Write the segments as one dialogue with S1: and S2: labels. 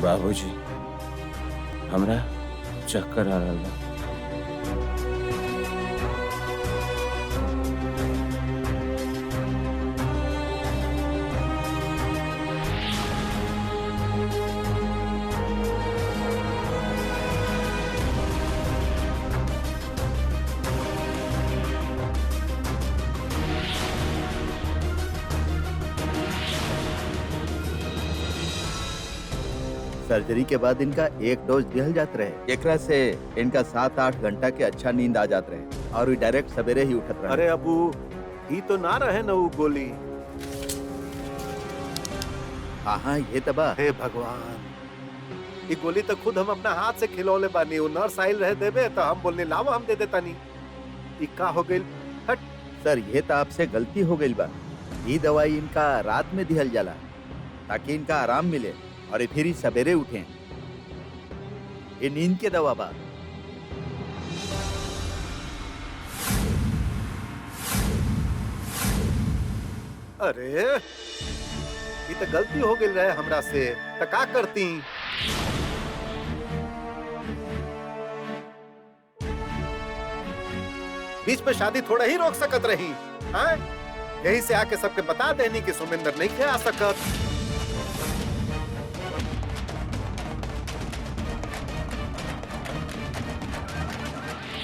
S1: बाबूजी, हमरा चक्कर आ रहल बा।
S2: सर्जरी के बाद इनका एक डोज दिहल जात रहे, एकरा से इनका 7-8 घंटा के अच्छा नींद आ जात रहे और ये डायरेक्ट सवेरे ही उठत रहे।
S3: अरे अबू, ही तो ना रहे न वो गोली।
S2: हाँ ये तबा।
S3: हे भगवान, ये गोली तो खुद हम अपना हाथ से खिलौले बानी। वो नर्स आइल रहे देवे तो हम बोलने लावा हम दे देता नहीं। ये का हो गई? हट।
S2: सर ये तो आपसे गलती हो गई बा। ये दवाई इनका रात में दिहल जाला ताकि इनका आराम मिले और ये फिर ही सवेरे उठे। ये नींद के दवा बा।
S3: अरे ये तो गलती हो गई रहे हमरा से, तो का करती? बीच में शादी थोड़ा ही रोक सकत रही। हाँ? यही से आके सबके बता देनी कि सुमिंदर नहीं खे आ सकत।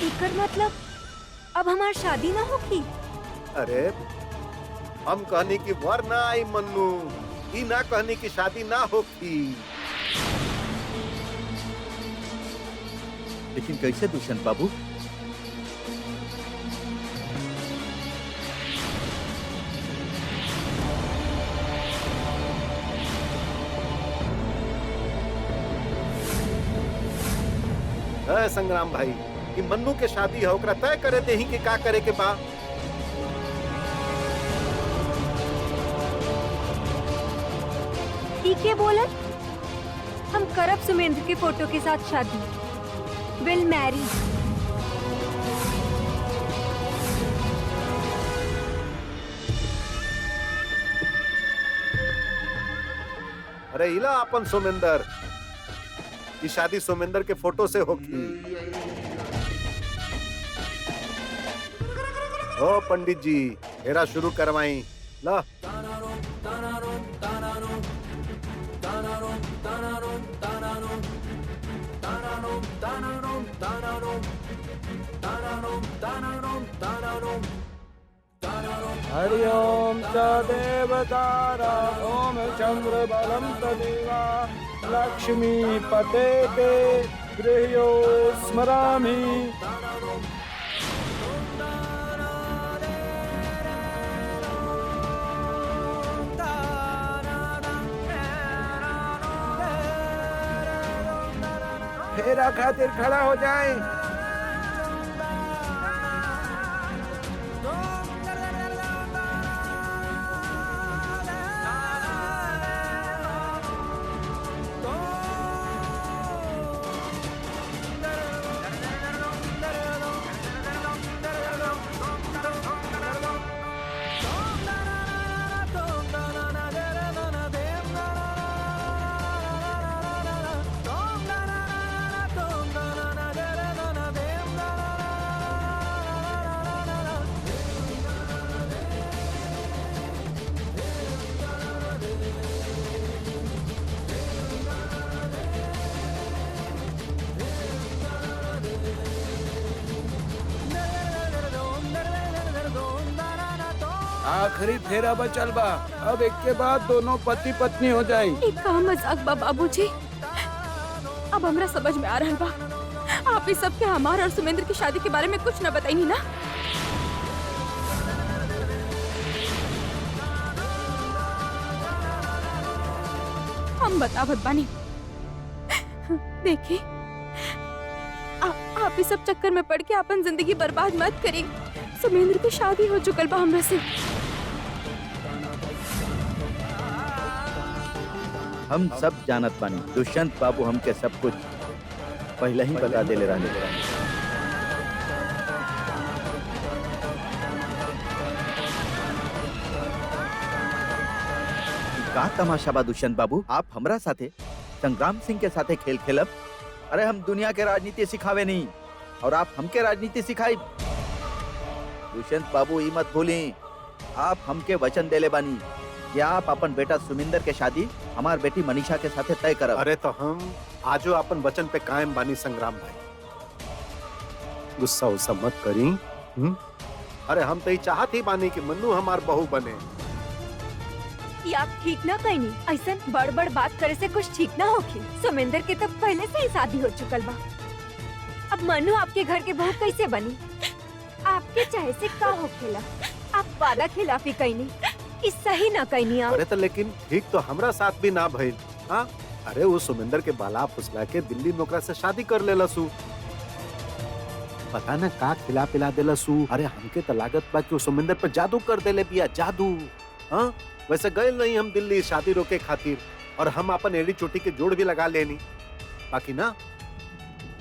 S4: एकर मतलब अब हमार शादी ना होगी?
S3: अरे हम कहनी कि वर ना आई मन्नू, ई ना कहनी कि शादी ना होगी।
S2: लेकिन कैसे दुष्यंत बाबू?
S3: संग्राम भाई, कि मन्नू के शादी है ओकरा तय करे दे ही कि का करे के बा।
S4: ठीक है बोलन, हम करब सुमेंद्र के फोटो के साथ शादी। Will marry.
S3: अरे इला अपन सुमेंदर, ये शादी सुमेंदर के फोटो से होगी। ओ पंडित जी, फेरा शुरू करवाई ला।
S1: हरि ओम च देवतारा ओम चंद्र बलम तदेवा लक्ष्मी पते ते गृह्यो स्मरामि। फेरा खातिर खड़ा हो जाए। आखिरी फेरा बचल बा, अब एक के बाद दोनों पति पत्नी हो जाए।
S4: एक का मजाक बा बाबूजी। अब हमरा समझ में आ रहा बा, आप ही सबके हमार और सुमेंद्र की शादी के बारे में कुछ न बताई ना। हम बतावत बानी। देखिए, आप ही सब चक्कर में पड़ के अपन जिंदगी बर्बाद मत करी। सुमेंद्र की शादी हो चुकल बा हमरा से।
S2: हम सब जानत बानी, दुष्यंत बाबू हमके सब कुछ पहले ही बता देले रहने। का तमाशा बा दुष्यंत बाबू? आप हमरा साथे संग्राम सिंह के साथे खेल खेलब। अरे हम दुनिया के राजनीति सिखावे नहीं और आप हमके राजनीति सिखाई। दुष्यंत बाबू ई मत भूली, आप हमके वचन देले बानी कि आप अपन बेटा सुमिंदर के शादी हमार बेटी मनीषा के साथे तय करब।
S3: अरे तो हम आजो अपन वचन पे कायम बानी संग्राम भाई, गुस्सा उस्सा मत करी। अरे हम तो ही चाहत ही बानी कि मन्नू हमार बहू बने।
S5: ये आप ठीक ना कहनी, ऐसा बड़ बड़ बात करे से कुछ ठीक ना होगी। सुमिंदर के तो पहले से ही शादी हो चुकल बा, अब मनु आपके घर के बहू कैसे बनी? आपके चाहे से का हो खेला, आप वादा खिलाफी कहनी, इस सही ना कहनी आप।
S3: अरे तो लेकिन ठीक तो हमरा साथ भी ना भइल। हाँ, अरे वो सुमिंदर के बाला फुसला के दिल्ली में ओकरा से शादी कर लेला सू। पता न का खिला पिला देला सू। अरे हमके तो लागत बा कि वो सुमिंदर पर जादू कर देले बिया, जादू। हाँ, वैसे गए नहीं हम दिल्ली शादी रोके खातिर, और हम अपन एड़ी चोटी के जोड़ भी लगा लेनी। बाकी ना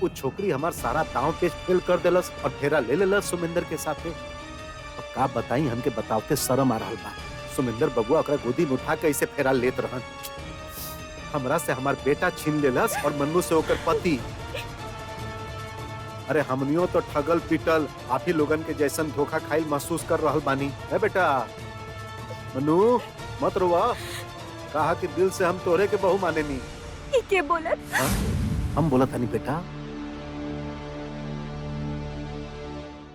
S3: वो छोकरी हमार सारा दांव पेच फेल कर देलस और फेरा ले लेलस सुमिंदर के साथे। अब का बताई, हमके बतावते शर्म आ रहल बा। सुमिंदर बबुआ ओकरा गोदी में उठा के ऐसे फेरा लेत रहन। हमरा से हमार बेटा छीन लेलस और मन्नू से होकर पति। अरे हमनियो तो ठगल पीटल आप ही लोगन के जैसन धोखा खाई महसूस कर रहल बानी। है बेटा मन्नू, मत रोवा, कहा कि दिल से हम तोरे के बहू माने नी।
S5: ये के बोलत?
S3: हम बोलत हनी बेटा।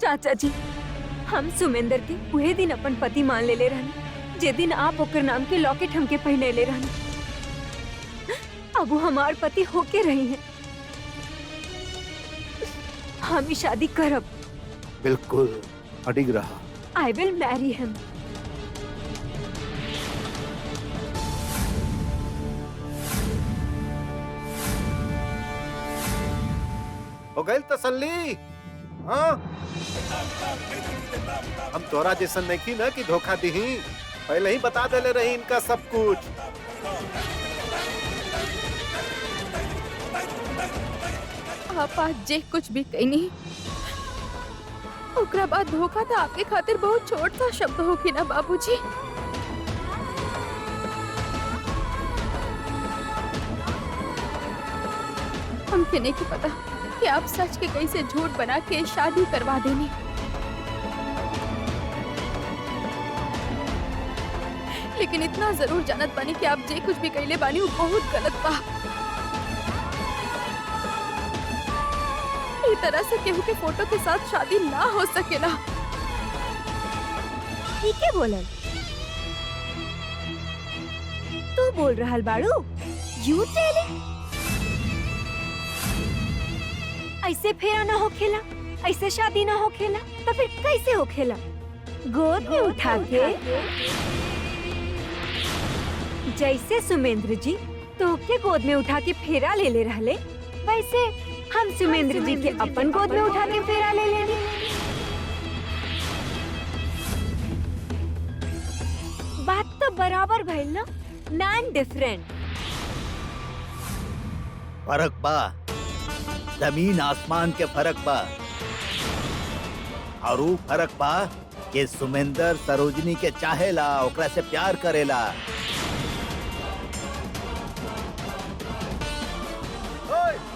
S5: चाचा जी, हम सुमिंदर के उहे दिन अपन पति मान ले रहनी, जे दिन आप ओकर नाम के लॉकेट हमके पहने ले रहनी। अब वो हमार पति होके रही हैं। हम ही शादी करब।
S3: बिल्कुल अडिग रहा।
S5: I will marry him.
S3: हो गई तसल्ली? हाँ, हम तोरा जैसन नहीं ना कि धोखा दी, पहले ही बता देले रही इनका सब कुछ।
S4: आप आज जे कुछ भी कही नहीं, ओकरा बाद धोखा था आपके खातिर बहुत छोट सा शब्द होगी ना बाबूजी। हमके नहीं की पता कि आप सच के कैसे झूठ बना के शादी करवा देनी। लेकिन इतना जरूर जानत बानी कि आप जे कुछ भी कहले बानी वो बहुत गलत बा। इस तरह से केहू के फोटो के साथ शादी ना हो सकेला।
S5: ठीक है बोलल, तू बोल रहल बाड़ू? You telling? ऐसे फेरा ना हो खेला, ऐसे शादी ना हो खेला, तो फिर कैसे हो खेला? गोद में उठा के, जैसे सुमेंद्र जी तो के गोद में उठा के फेरा ले रहले, वैसे हम सुमेंद्र जी के अपन गोद में उठा के फेरा ले लेंगे। बात तो बराबर भइल ना, नॉन डिफरेंट।
S2: फर्क बा, जमीन आसमान के फर्क बा। और वो फर्क बा कि सुमेंदर सरोजनी के चाहेला, ओकरा से प्यार करेला।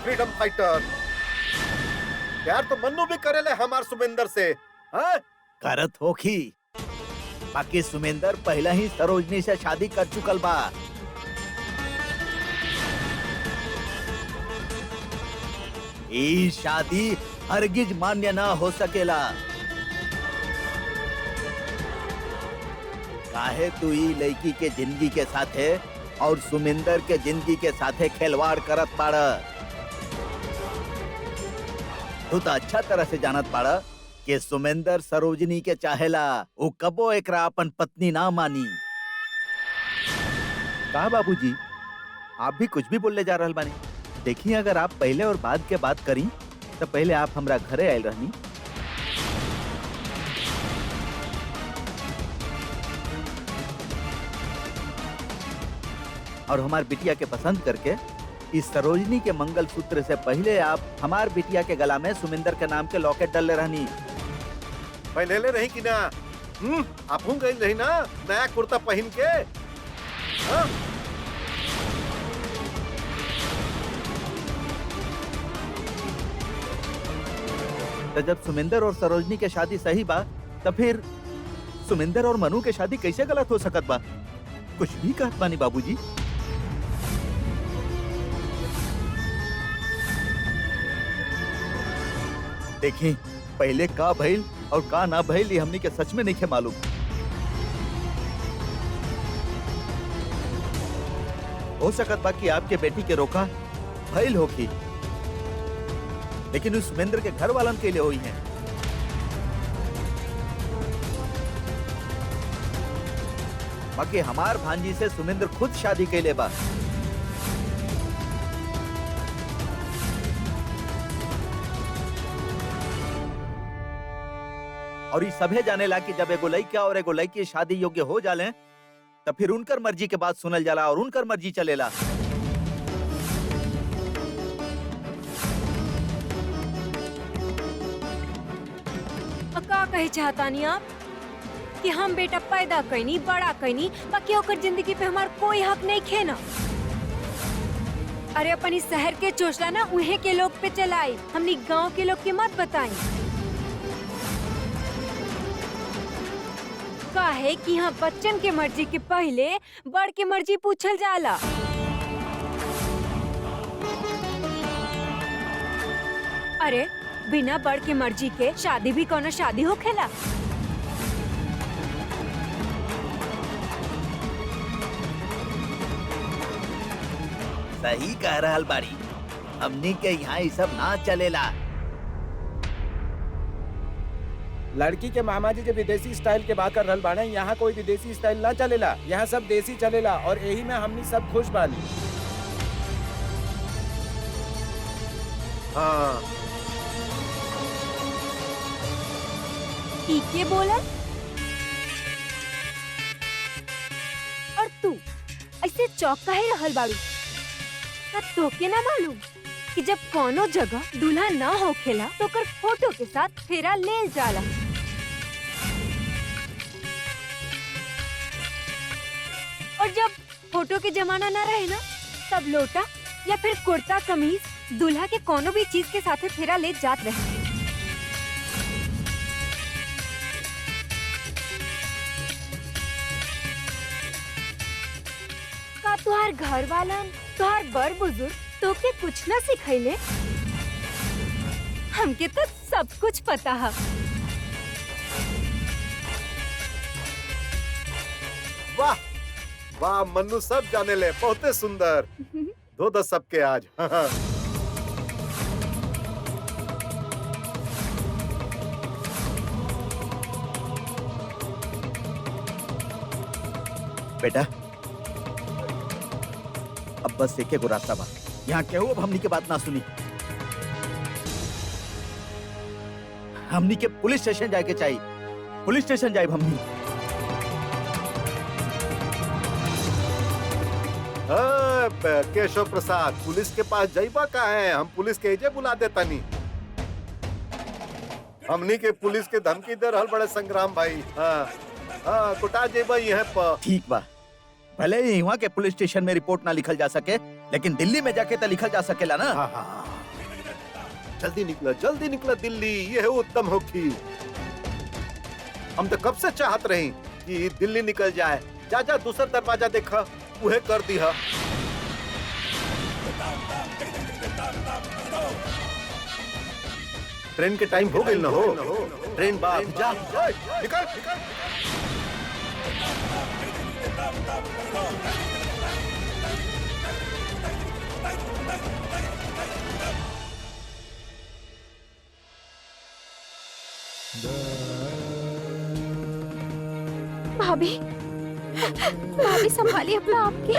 S3: फ्रीडम फाइटर, प्यार तो मन्नू भी करेले हमार सुमिंदर से। हाँ?
S2: करत होखी, बाकी सुमेंदर पहला ही सरोजनी से शादी कर चुकल बा। ई शादी हरगिज मान्य ना हो सकेला। काहे तू ई लड़की के जिंदगी के साथे और सुमिंदर के जिंदगी के साथे खिलवाड़ करत बाड़ा। तू तो अच्छा तरह से जानत बाड़ा कि सुमिंदर सरोजनी के चाहेला, वो कबो एकरा अपन पत्नी ना मानी। का बाबूजी, आप भी कुछ भी बोलने जा रहल बानी। देखिए, अगर आप पहले और बाद के बात करी तो पहले आप हमरा घरे आयल रहनी, और हमार बिटिया के पसंद करके इस सरोजनी के मंगल सूत्र से पहले आप हमार बिटिया के गला में सुमिंदर के नाम के लॉकेट डाले रहनी।
S3: पहले ले रही कि ना? आप हूँ गई रही ना नया कुर्ता पहन के। हाँ?
S2: तो जब सुमिंदर और सरोजनी के शादी सही बा, तो फिर सुमिंदर और मनु के शादी कैसे गलत हो सकत बा? कुछ भी कहत बानी बाबूजी। देखी पहले का भइल और का ना भइल ये हमनी के सच में नहीं के मालूम। हो सकत बा कि आपके बेटी के रोका भइल होगी, लेकिन उस सुमेंद्र के घर वालन के लिए हुई है। बाकी हमार भांजी से सुमेंद्र खुद शादी के लिए बा। और ये सभे जाने ला कि जब एगो लइका और एगो लइकी शादी योग्य हो जाले तब फिर उनकर मर्जी के बात सुनल जाला और उनकर मर्जी चलेला।
S5: का कहे चाहतानी आप कि हम बेटा पैदा कैनी बड़ा कैनी, बाकी ओकर जिंदगी पे हमार कोई हक नहीं खे ना। अरे अपन इस शहर के चोचला ना उहे के लोग पे चलाई, हमनी गांव के लोग के मत बताई। काहे कि यहाँ बच्चन के मर्जी के पहले बड़ के मर्जी पूछल जाला। अरे बिना बड़ के मर्जी के शादी भी कोनो शादी होखेला?
S2: सही कह रहल बाड़ी, हमनी के यहाँ ये सब ना चलेला।
S1: लड़की के मामा जी जो विदेशी स्टाइल के बात कर रहल बाने, यहाँ कोई विदेशी स्टाइल ना चलेला, यहाँ सब देसी चलेला और यही में हमनी सब खुश बानी।
S3: हाँ
S5: के बोला? और तू ऐसे चौक काहे रहल बाड़ू? का तोके ना मालूम कि जब कोनो जगह दूल्हा ना होखेला तो ओकर फोटो के साथ फेरा लेल जाला। और जब फोटो के जमाना ना रहे ना, तब लोटा या फिर कुर्ता कमीज दूल्हा के कोनो भी चीज के साथे फेरा ले जात रहे। का तुहार घर वालन, तुहार बड़ बुजुर्ग तोके कुछ ना सिखैले? हमके तो सब कुछ पता है।
S3: वाह वाह मन्नू सब जाने ले, बहुते सुंदर। दो दस सबके आज।
S2: बेटा अब बस एक गो रास्ता बा, यहाँ केहू अब हमनी के बात ना सुनी। हमनी के पुलिस स्टेशन जाके चाहिए, पुलिस स्टेशन जाए हमनी।
S3: केशव प्रसाद पुलिस के पास जाइबा का है? हम पुलिस के एजे बुला देता नहीं। हमनी के पुलिस के धमकी दे रहल बड़े संग्राम भाई। हाँ हाँ कुटा जेबा यहाँ पर।
S2: ठीक बा, भले ही वहाँ के पुलिस स्टेशन में रिपोर्ट ना लिखल जा सके, लेकिन दिल्ली में जाके तो लिखल जा सकेला ना।
S3: हाँ हाँ जल्दी निकला दिल्ली, यह उत्तम होगी। हम तो कब से चाहत रही कि दिल्ली निकल जाए। जा जा दूसरा दरवाजा देखा, उहे कर दिया। ट्रेन के टाइम हो गई न हो, ट्रेन बात जा निकल।
S4: भाभी भाभी संभालिए अपना आपके।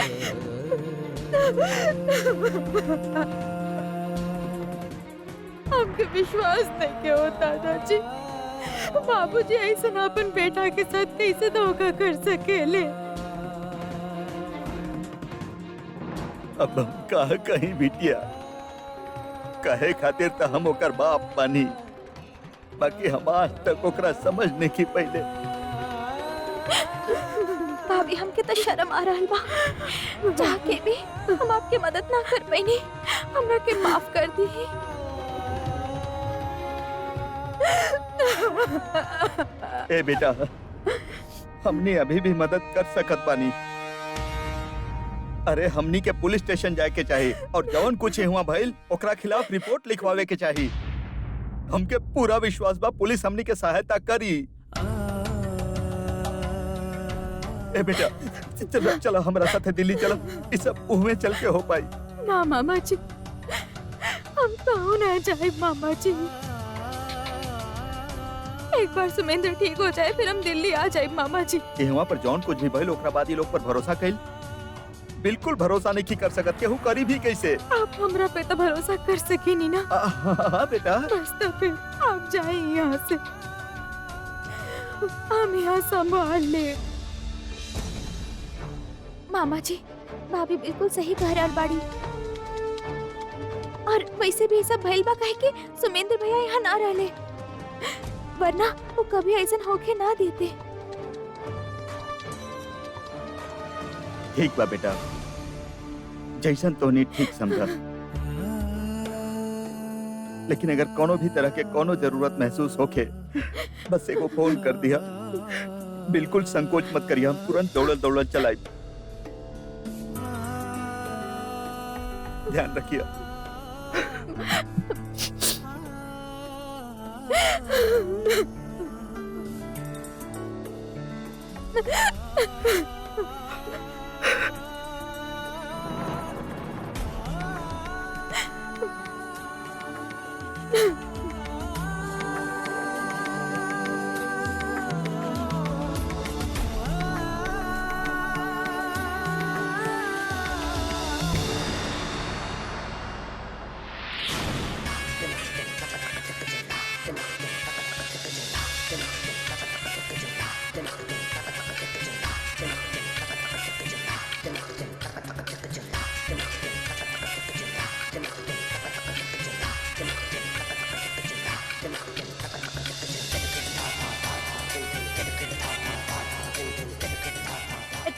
S4: हमके विश्वास नहीं के होता दादाजी, बाबूजी ऐसा अपन बेटा के साथ कैसे धोखा कर सकेले?
S2: अब हम कहा कहीं बिटिया कहे खातिर तो हम ओकर बाप बानी, बाकी हम आज तक ओकरा समझने की पहले।
S4: भाभी हमके तो शर्म आ रहा बा, जाके भी हम आपके मदद ना कर पाइनी, हमरा के माफ कर दी।
S2: ए बेटा, हमनी अभी भी मदद कर सकत बानी। अरे हमनी के पुलिस स्टेशन जाए के चाहिए और जौन कुछ हुआ भइल ओकरा खिलाफ रिपोर्ट लिखवावे के चाहिए। हमके पूरा विश्वास बा पुलिस हमनी के सहायता करी। ए बेटा, चलो चलो हमरा साथे दिल्ली चलो, ई सब उहमे चल के हो पाई।
S4: ना मामा जी, हम कहूँ ना जाए मामा जी। एक बार सुमेंद्र ठीक हो जाए फिर हम दिल्ली आ जाए मामा जी।
S2: यहाँ पर जौन कुछ भी भइल ओकरा बाद ये लोग पर भरोसा कइल बिल्कुल भरोसा नहीं कर सकत, केहू करी भी कैसे।
S4: आप हमरा पे तो भरोसा कर सकी नहीं ना।
S2: हाँ बेटा,
S4: बस तो फिर आप जाए यहाँ से, हम यहाँ संभाल ले। मामा जी, भाभी बिल्कुल सही कह रहल बाड़ी। और वैसे भी सब भइल बा काहे कि सुमेंद्र भैया यहाँ ना रहले, वरना वो कभी ऐसा होके ना देते।
S2: ठीक बा बेटा, जैसन तोनी ठीक समझा। लेकिन अगर कोनो भी तरह के कोनो जरूरत महसूस होके बस एगो फोन कर दिया, बिल्कुल संकोच मत करिए, हम तुरंत दौड़ल दौड़ल चलाए। ध्यान रखिए।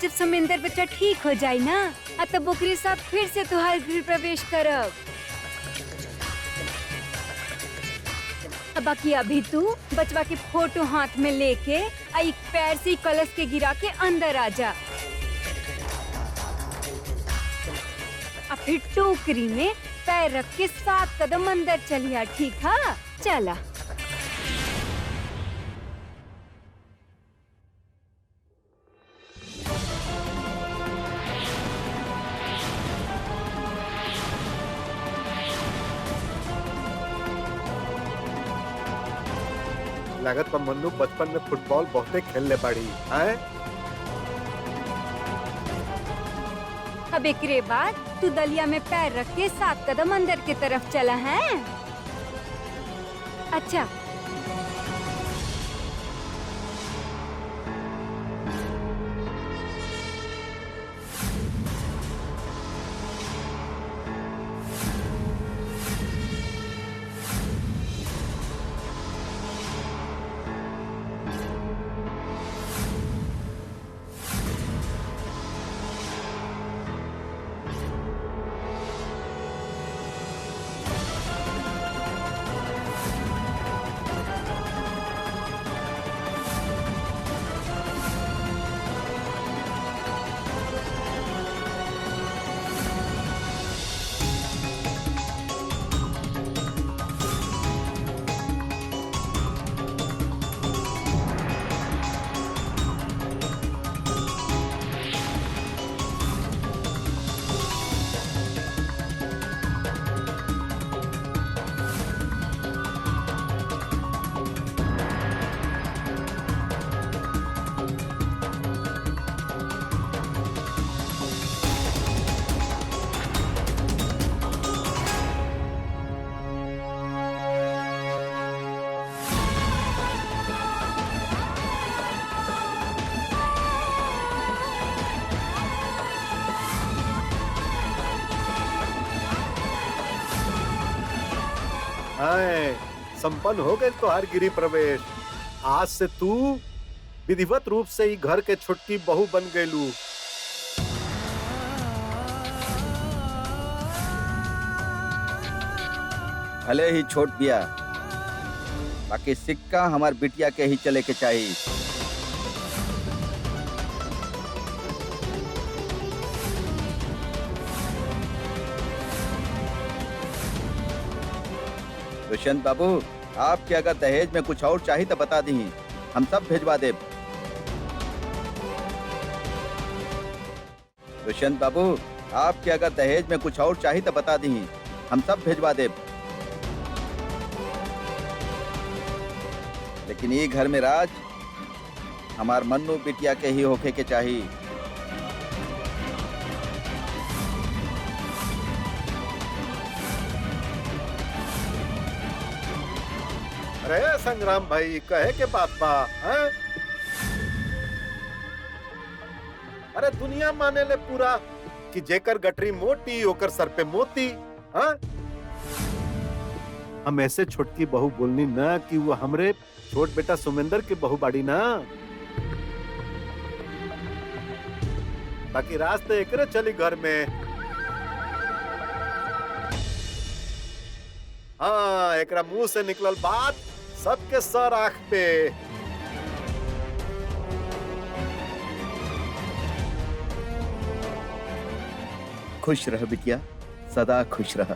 S5: जब सुमेंद्र बच्चा ठीक हो जाए ना, तब ओकरे साथ फिर से तुहार गृह प्रवेश करब। अब बाकी अभी तू बचवा की फोटो हाथ में लेके एक पैर से कलश के गिरा के अंदर आ जा, अब फिर टोकरी में पैर रख के 7 कदम अंदर चलिया। ठीक है, चला।
S3: लागत पर मन्नू बचपन में फुटबॉल बहुते खेलने पड़ी है।
S5: अब एकरे बाद तू दलिया में पैर रख के 7 कदम अंदर की तरफ चला है। अच्छा,
S3: संपन्न हो गए तोहार गिरी प्रवेश। आज से तू विधिवत रूप से ही घर के छोटकी बहू बन गयलू।
S1: भले ही छोट बिया,
S2: बाकी सिक्का हमार बिटिया के ही चले के चाहिए। दुष्यंत बाबू, आपके अगर दहेज में कुछ और चाहिए तो बता दी, हम सब भिजवा दे। दुष्यंत बाबू, आपके अगर दहेज में कुछ और चाहिए तो बता दी, हम सब भिजवा दे। लेकिन ये घर में राज हमार मन्नू बिटिया के ही होके के चाहिए।
S3: अरे संग्राम भाई, कहे के बात बा हैं? अरे दुनिया माने ले पूरा कि जेकर गठरी मोटी ओकर सर पे मोती। हाँ, हम ऐसे छोटकी बहू बोलनी ना कि वो हमरे छोट बेटा सुमेंदर की बहू बाड़ी ना। बाकी रास्ते एकरे चली घर में। हाँ, एकरा मुंह से निकलल बात सबके सर आंख पे।
S2: खुश रह बिटिया, सदा खुश रह।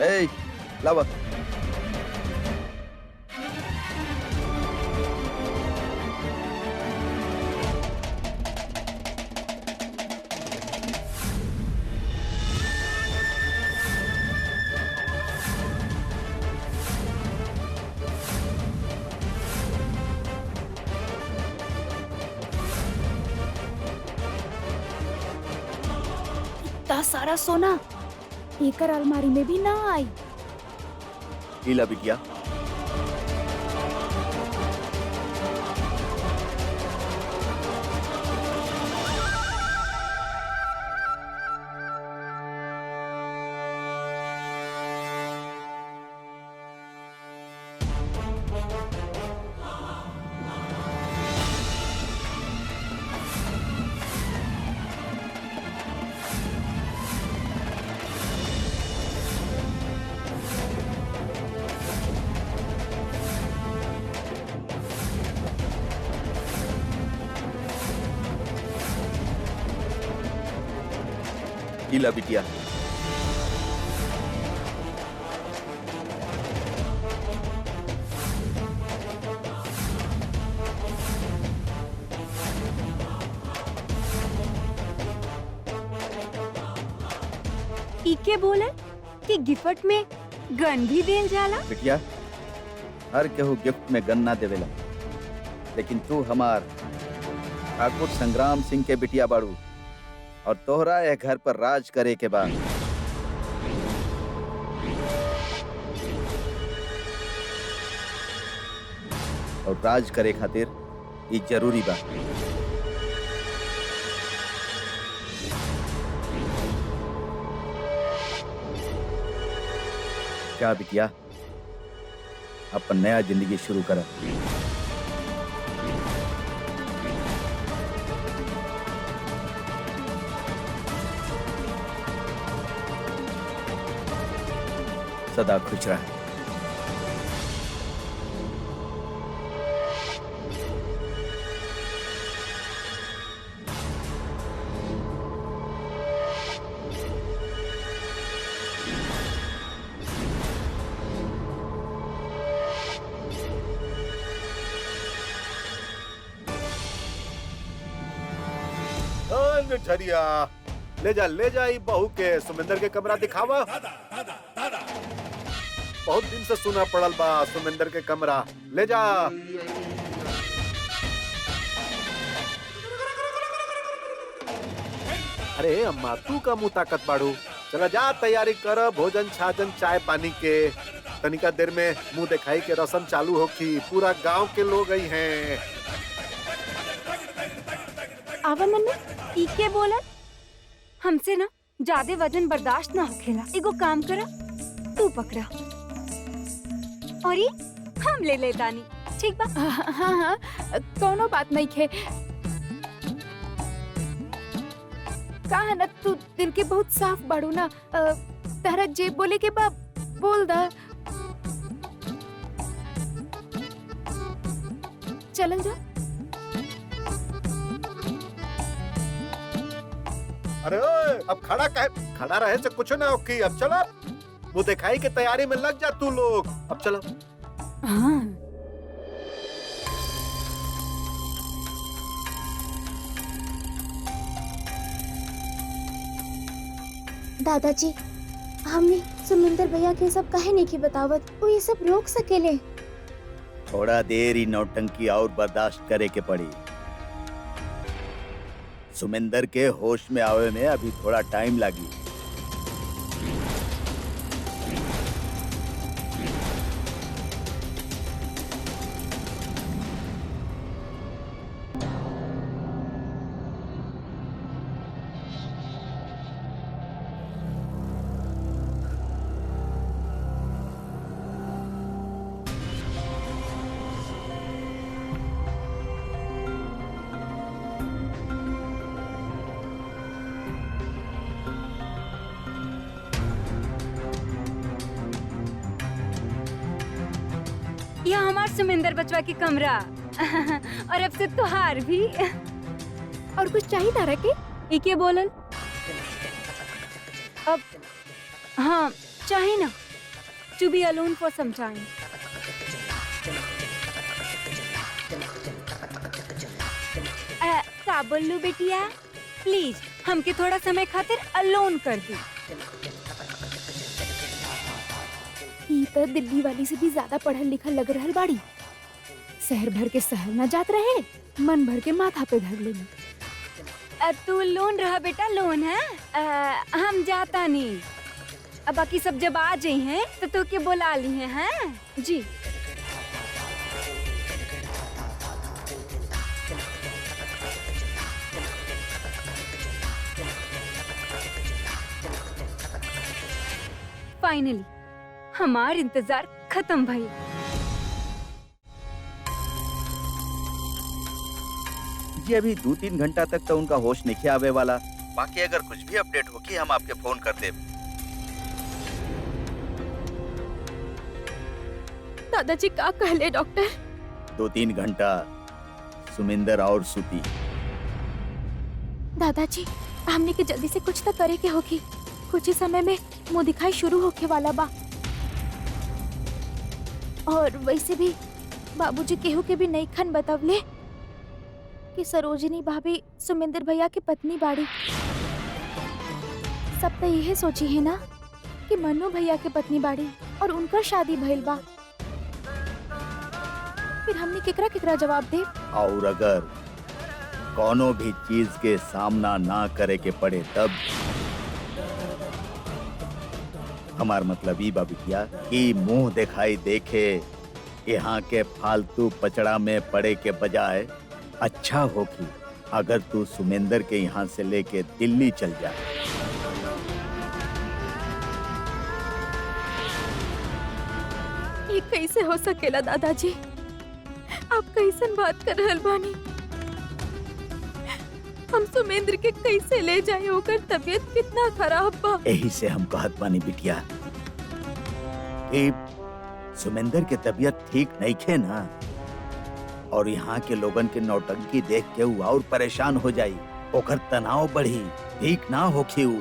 S2: ए, लावा।
S4: इतना सारा सोना एकर अलमारी में भी ना आई।
S2: लीला बिटिया, लीला बिटिया,
S5: इके बोले कि गिफ्ट में गन भी देल जाला।
S2: बिटिया, हर केहू गिफ्ट में गन ना देवेला, लेकिन तू हमार ठाकुर संग्राम सिंह के बिटिया बाड़ू और तोहरा यह घर पर राज करे के बाद। और राज करे खातिर ये जरूरी बा। क्या बिटिया, अपन नया जिंदगी शुरू कर। सदा खुश रह।
S3: झरिया, ले जा ई बहू के सुमेंदर के कमरा दिखावा। बहुत दिन से सुना पड़ल बा सुमेंदर के कमरा, ले जा। अरे अम्मा, तू का मुंह ताकत बाड़ू, चला जा तैयारी कर, भोजन छाजन चाय पानी के। तनिका देर में मुंह दिखाई के रस्म चालू होगी, पूरा गांव के लोग आई हैं।
S5: आवा मन्नू, इके बोला हमसे ना ज्यादा वजन बर्दाश्त ना होखेला। एगो काम करा, तू पकड़ा और ये हम ले ले दानी, ठीक बा?
S4: हाँ हाँ, कोनो बात नहीं खे। कहा ना तू दिल के बहुत साफ बाड़ू ना, तारा जे बोले के बा बोल दा। चलन जा।
S3: अरे ओए, अब खड़ा रहे से कुछ ना होगी। अब चलो, वो दिखाई की तैयारी में लग जा तू लोग। अब चलो।
S4: हाँ।
S6: दादाजी, हमने सुमिंदर भैया के सब काहे नहीं की बतावत, वो ये सब रोक सकेले।
S2: थोड़ा देर ही नौटंकी और बर्दाश्त करे के पड़ी। सुमिंदर के होश में आवे में अभी थोड़ा टाइम लगी।
S5: यह हमार सुमिंदर बचवा की कमरा और अब से तुहार भी।
S4: और कुछ चाहिए तारा के?
S5: ये के बोलल? अब हाँ चाहिए ना, to be alone for some time. का बोलू बेटिया, प्लीज हमके थोड़ा समय खातिर अलोन कर दी।
S4: ई तो दिल्ली वाली से भी ज्यादा पढ़ल लिखल लग रहल बाड़ी। शहर भर के शहर न जात रहे, मन भर के माथा पे धर लेनी।
S5: तू लोन रहा बेटा, लोन है। हम जाता नहीं। अब बाकी सब जब आ जाई हैं तो तू के बुला ली हैं जी। फाइनली हमार इंतजार खत्म भई।
S2: जी अभी 2-3 घंटा तक तो उनका होश नहीं आवे वाला। बाकी अगर कुछ भी अपडेट होगी हम आपके फोन कर देब।
S4: दादाजी का कहले डॉक्टर?
S2: 2-3 घंटा सुमिंदर और सूती।
S4: दादाजी, हमने के जल्दी से कुछ तो करे के होगी। कुछ ही समय में मुंह दिखाई शुरू होके वाला बा। और वैसे भी बाबूजी केहू के भी नहीं खन बतवले कि सरोजिनी भाभी सुमिंदर भैया की पत्नी बाड़ी। सब तो यही सोची है ना कि मन्नू भैया के पत्नी बाड़ी और उनका शादी भइल बा। फिर हमने केकरा केकरा जवाब दे?
S2: और अगर कोनो भी चीज के सामना ना करे के पड़े तब हमार मतलब ई बा बिटिया कि मुंह दिखाई देखे यहाँ के फालतू पचड़ा में पड़े के बजाय अच्छा होगी अगर तू सुमिंदर के यहाँ से लेके दिल्ली चल जा।
S4: ये कैसे हो सकेला दादाजी? आप कैसन बात कर रहल बानी? हम सुमेंद्र के कैसे ले जाए? ओकर तबीयत कितना खराब बा।
S2: यही से हम कहत बानी बिटिया कि सुमिंदर के तबीयत ठीक नहीं खे ना, और यहाँ के लोगन के नौटंकी देख के वो और परेशान हो जाई, ओकर तनाव बढ़ी, ठीक ना होखी उ।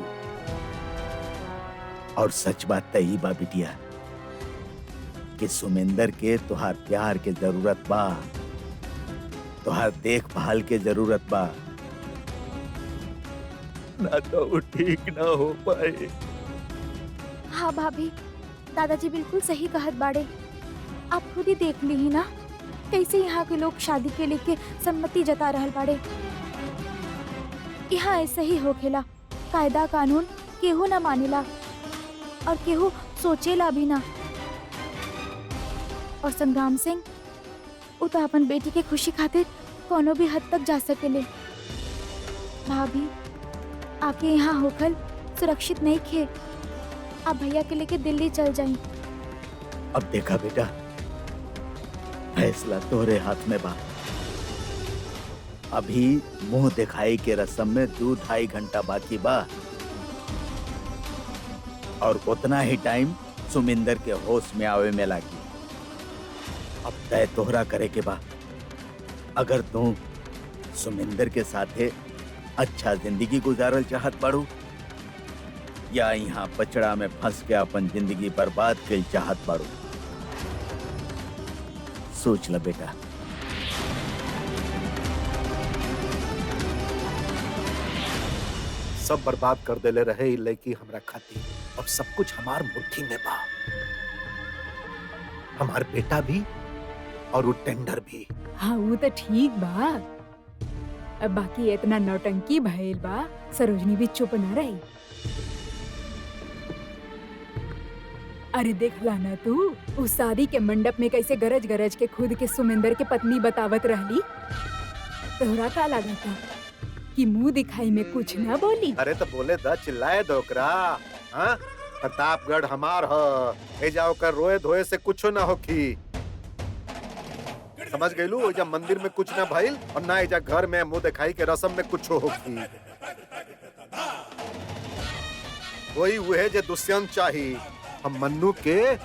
S2: और सच बात तो ई बा बिटिया कि सुमिंदर के तुहार प्यार के जरूरत बा, तुहार देखभाल के जरूरत बा, ना तो वो ठीक ना हो पाए।
S4: हाँ भाभी, दादाजी बिल्कुल सही कहत बाड़े। आप खुद ही देख ली ही ना कैसे यहाँ के लोग शादी के लेके सम्मति जता रहल बाड़े। यहाँ ऐसे ही होखेला, कायदा कानून केहू ना मानेला और केहू सोचेला भी ना। और संग्राम सिंह वो तो अपन बेटी के खुशी खातिर कोनो भी हद तक जा सकेले। भाभी, आपके यहाँ होखल सुरक्षित नहीं खे। आप भैया के लेके दिल्ली चल जाएं।
S2: अब देखा बेटा, फैसला तोरे हाथ में बा। अभी मुंह दिखाई के रस्म में 2-2.5 घंटा बाकी बा और उतना ही टाइम सुमिंदर के होश में आवे में लागी। अब तय तोहरा करे के बा। अगर तू सुमिंदर के साथे अच्छा जिंदगी गुजारल चाहत बाड़ू या यहाँ पचड़ा में फंस के अपन जिंदगी बर्बाद कर चाहत बाड़ू, सोच ल बेटा।
S3: सब बर्बाद कर देले रहे लड़की हमरा खातिर। अब सब कुछ हमार मुट्ठी में बा, हमार बेटा भी और वो टेंडर भी।
S7: हाँ वो तो ठीक बा। अब बाकी इतना नौटंकी भइल बा, सरोजनी भी चुप न रही। अरे देखला ना तू उस शादी के मंडप में कैसे गरज गरज के खुद के सुमिंदर के पत्नी बतावत रहली। तोहरा का लगा था कि मुंह दिखाई में कुछ ना बोली?
S3: अरे तो बोले द चिल्लाए दो ओकरा। हाँ प्रतापगढ़ हमार ह, ए जाओ कर रोए धोए से कुछ ना होखी। समझ गईलू? एजा मंदिर में कुछ ना भइल और ना एजा घर में मुंह दिखाई के रस्म में कुछ होखी। वही वह जे दुष्यंत चाही। हम मन्नू के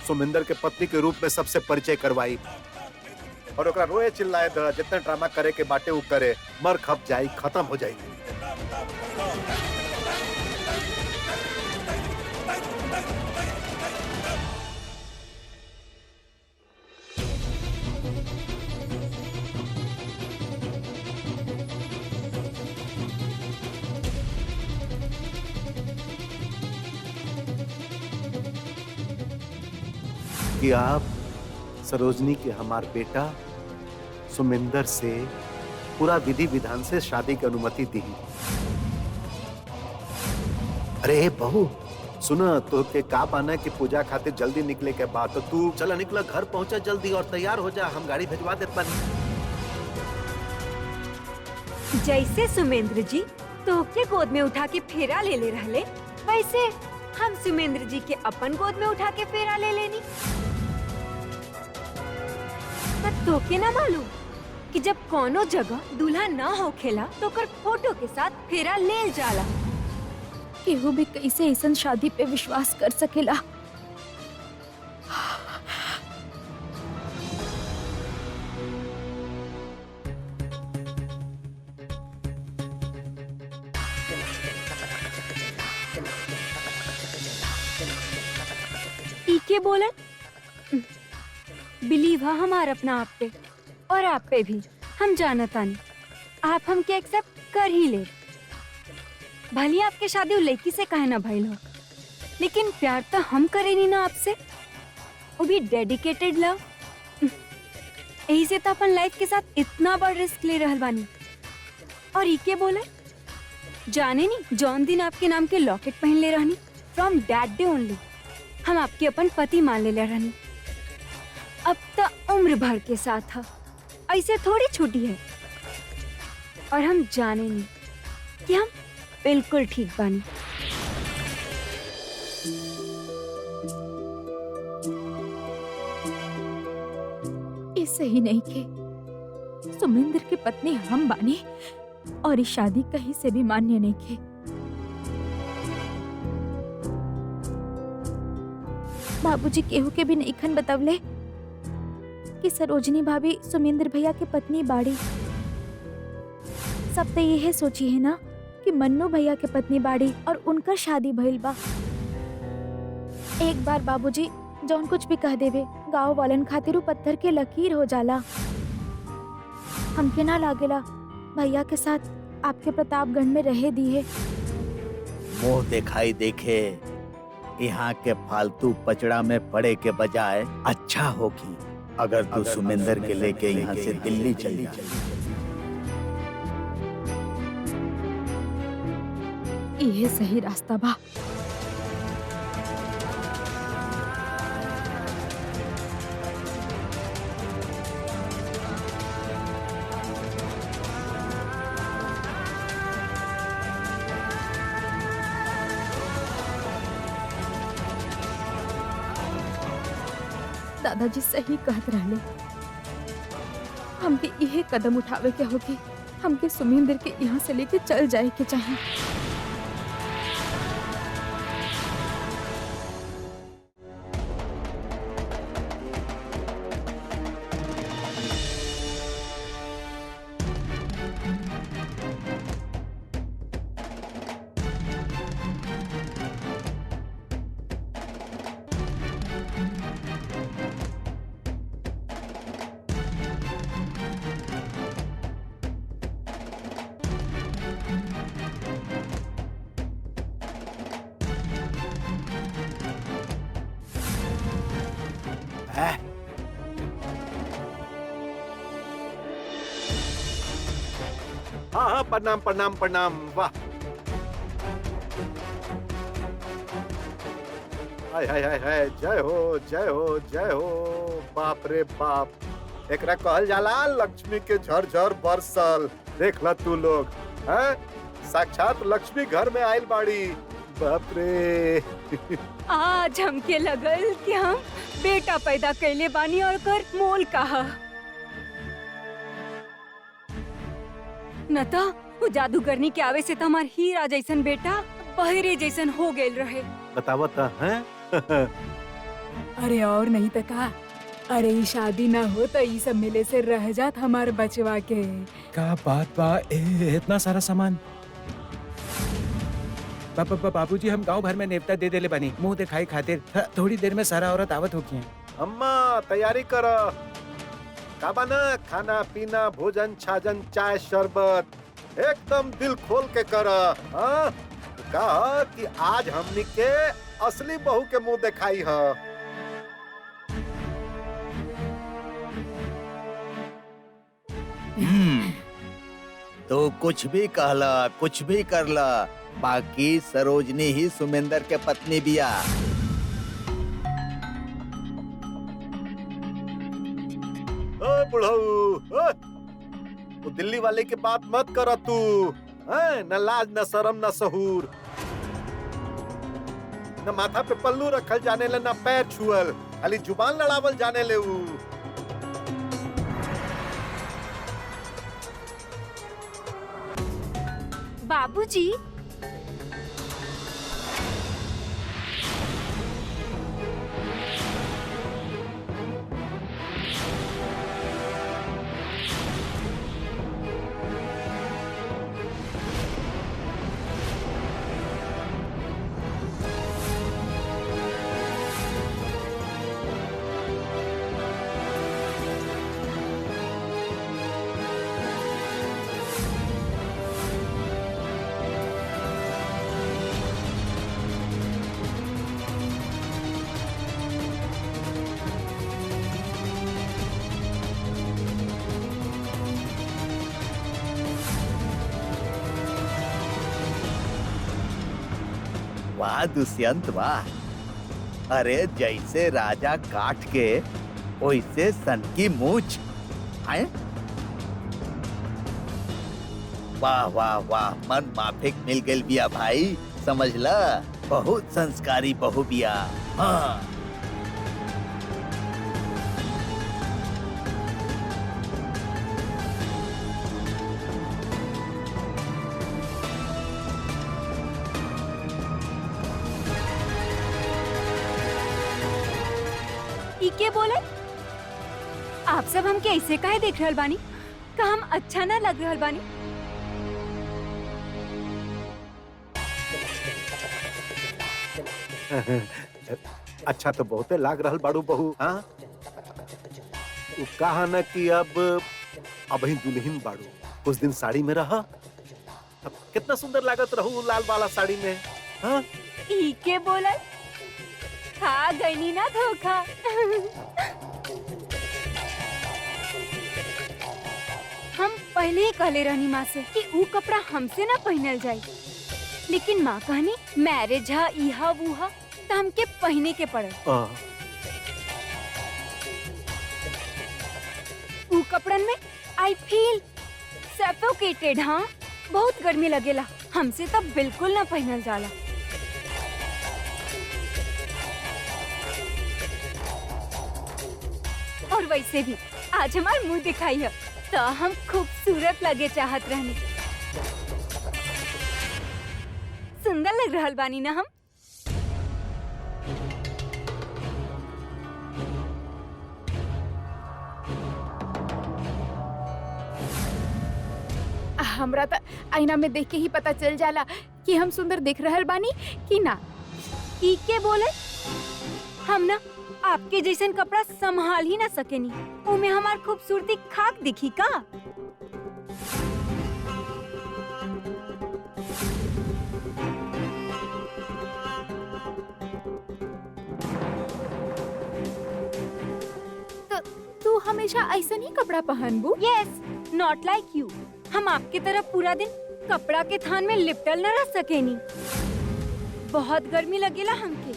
S3: सुमिंदर के पत्नी के रूप में सबसे परिचय करवाई और ओकरा रोए चिल्लाए द। जितना ड्रामा करे के बाटे वो करे, मर खप जाई, खत्म हो जाई। कि आप सरोजनी के हमार बेटा सुमिंदर से पूरा विधि विधान से शादी की अनुमति दी। अरे बहू सुना, तो के का पाना की पूजा खातिर जल्दी निकले के बाद, तो तू चला निकला, घर पहुंचा जल्दी और तैयार हो जा। हम गाड़ी भिजवा देत बानी।
S5: जैसे सुमेंद्र जी तो के गोद में उठा के फेरा ले ले रहले, वैसे हम सुमेंद्र जी के अपन गोद में उठा के फेरा ले लेनी। पर तो के ना मालूम कि जब कोनो जगह दूल्हा ना होखेला तो कर फोटो के साथ फेरा ले जाला।
S4: केहू भी कैसे ऐसन शादी पे विश्वास कर सकेला?
S5: टीके बोलन बिलीव है हमार अपना आप पे और आप पे भी। हम जानता नहीं आप हमके एक्सेप्ट कर ही ले। भली आपके शादी उस लड़की से कहे ना भइल हो, लेकिन प्यार तो हम करे नहीं ना आपसे, वो भी डेडिकेटेड लव। यही से तो अपन लाइफ के साथ इतना बड़ रिस्क ले रहल बानी। और इके बोले जाने नहीं, जौन दिन आपके नाम के लॉकेट पहन ले रहनी, फ्रॉम दैट डे ओनली हम आपके अपन पति मान ले रहनी। अब तो उम्र भर के साथ था, ऐसे थोड़ी छुट्टी है। और हम जाने नहीं कि हम बिल्कुल ठीक बानी।
S4: ये सही नहीं के सुमिंदर की पत्नी हम बानी और इस शादी कहीं से भी मान्य नहीं के। बाबूजी केहू के भी नहीं खन बतवले कि सरोजनी भाभी सुमिंदर भैया की पत्नी बाड़ी। सब तो यह सोची है ना कि मन्नू भैया के पत्नी बाड़ी और उनका शादी भइल बा। एक बार बाबूजी जौन कुछ भी कह देवे, गांव वालन खातिर पत्थर के लकीर हो जाला। हमके ना लागेला भैया के साथ आपके प्रतापगढ़ में रहे दी है।
S2: मुंह दिखाई देखे यहाँ के फालतू पचड़ा में पड़े के बजाय अच्छा होगी अगर तू सुमिंदर के लेके यहाँ से दिल्ली चली जा।
S4: ये सही रास्ता बा। दादाजी सही कहत रहले।
S7: हमके यही कदम उठावे के होगी। हमके सुमिंदर के यहाँ से लेके चल जाए के चाहिए।
S3: हाँ हाँ, प्रणाम प्रणाम प्रणाम। वाह, हाय हाय हाय हाय, जय हो जय हो जय हो। बाप रे बाप, एकरा कहल जाला लक्ष्मी के झरझर बरसल। देख ला तू लोग, हैं? साक्षात लक्ष्मी घर में आइल बाड़ी। बाप रे।
S5: आज हमके लगल कि हम बेटा पैदा कैले बानी और कर मोल कहा न तो वो जादूगरनी के आवे से तो हमार हीरा जैसन बेटा बहरे जैसन हो गए रहे।
S3: बतावत हैं?
S7: अरे और नहीं तो का। अरे ई शादी ना हो तो ई सब मिले से रह जात हमार बचवा के।
S1: का बात बा, इतना सारा सामान। बाबूजी, हम गांव भर में नेवता दे देले बनी मुंह दिखाई खातिर। थोड़ी देर में सारा औरत आवत होगी।
S3: अम्मा तैयारी कर। का बना? खाना पीना भोजन छाजन चाय शरबत एकदम दिल खोल के कर। हाँ? कहा कि आज हमनी के असली बहू के मुंह दिखाई है।
S2: तो कुछ भी कहला कुछ भी करला, बाकी सरोजनी ही सुमिंदर के पत्नी बिया।
S3: बुढ़ऊ, वो दिल्ली वाले की बात मत कर तू। न लाज न शरम न सहूर, न माथा पे पल्लू रखल जाने ले, न पैर छुअल, खाली जुबान लड़ावल जाने ले।
S5: बाबूजी,
S2: वाह दुष्यंत वाह, अरे जैसे राजा काट के वैसे सन की मूछ है। वाह वाह वाह, मन माफिक मिल गई बिया भाई, समझला। बहुत संस्कारी बहू बिया। हाँ
S5: के बोले आप सब हमके ऐसे काहे देख रहल बानी? का हम अच्छा ना लग रहल बानी?
S3: अच्छा तो बहुते लाग रहल बाड़ू बहू। हाँ, कहा न कि अब ही दुल्हन बाड़ू, कुछ दिन साड़ी में रहा। अब कितना सुंदर लागत रहू लाल वाला साड़ी में। हाँ?
S5: ई के बोले खा गईनी ना धोखा। हम पहले ही कहले रहनी माँ से कि ऊ कपड़ा हमसे ना पहनल जाए, लेकिन माँ कहनी मैरिज हा इहा वूहा तो हमके पहने के पड़े। ऊ कपड़न में आई फील सफोकेटेड। हाँ, बहुत गर्मी लगेला, हमसे तब बिल्कुल ना पहनल जाला। और वैसे भी आज हमार मुंह दिखाई है तो हम खूबसूरत लगे चाहत रहने। सुंदर लग रहल बानी ना हम?
S7: हमरा त आईना में देख के ही पता चल जाला कि हम सुंदर दिख रहल बानी कि ना।
S5: ई के बोले? हम ना आपके जैसन कपड़ा संभाल ही ना सकेनी, उमे हमार खूबसूरती खाक दिखी का?
S7: तो तू हमेशा ऐसा ही कपड़ा पहनबू?
S5: Yes, not like you. हम आपकी तरह पूरा दिन कपड़ा के थान में लिपटल न रह सकेनी। बहुत गर्मी लगेला हमके।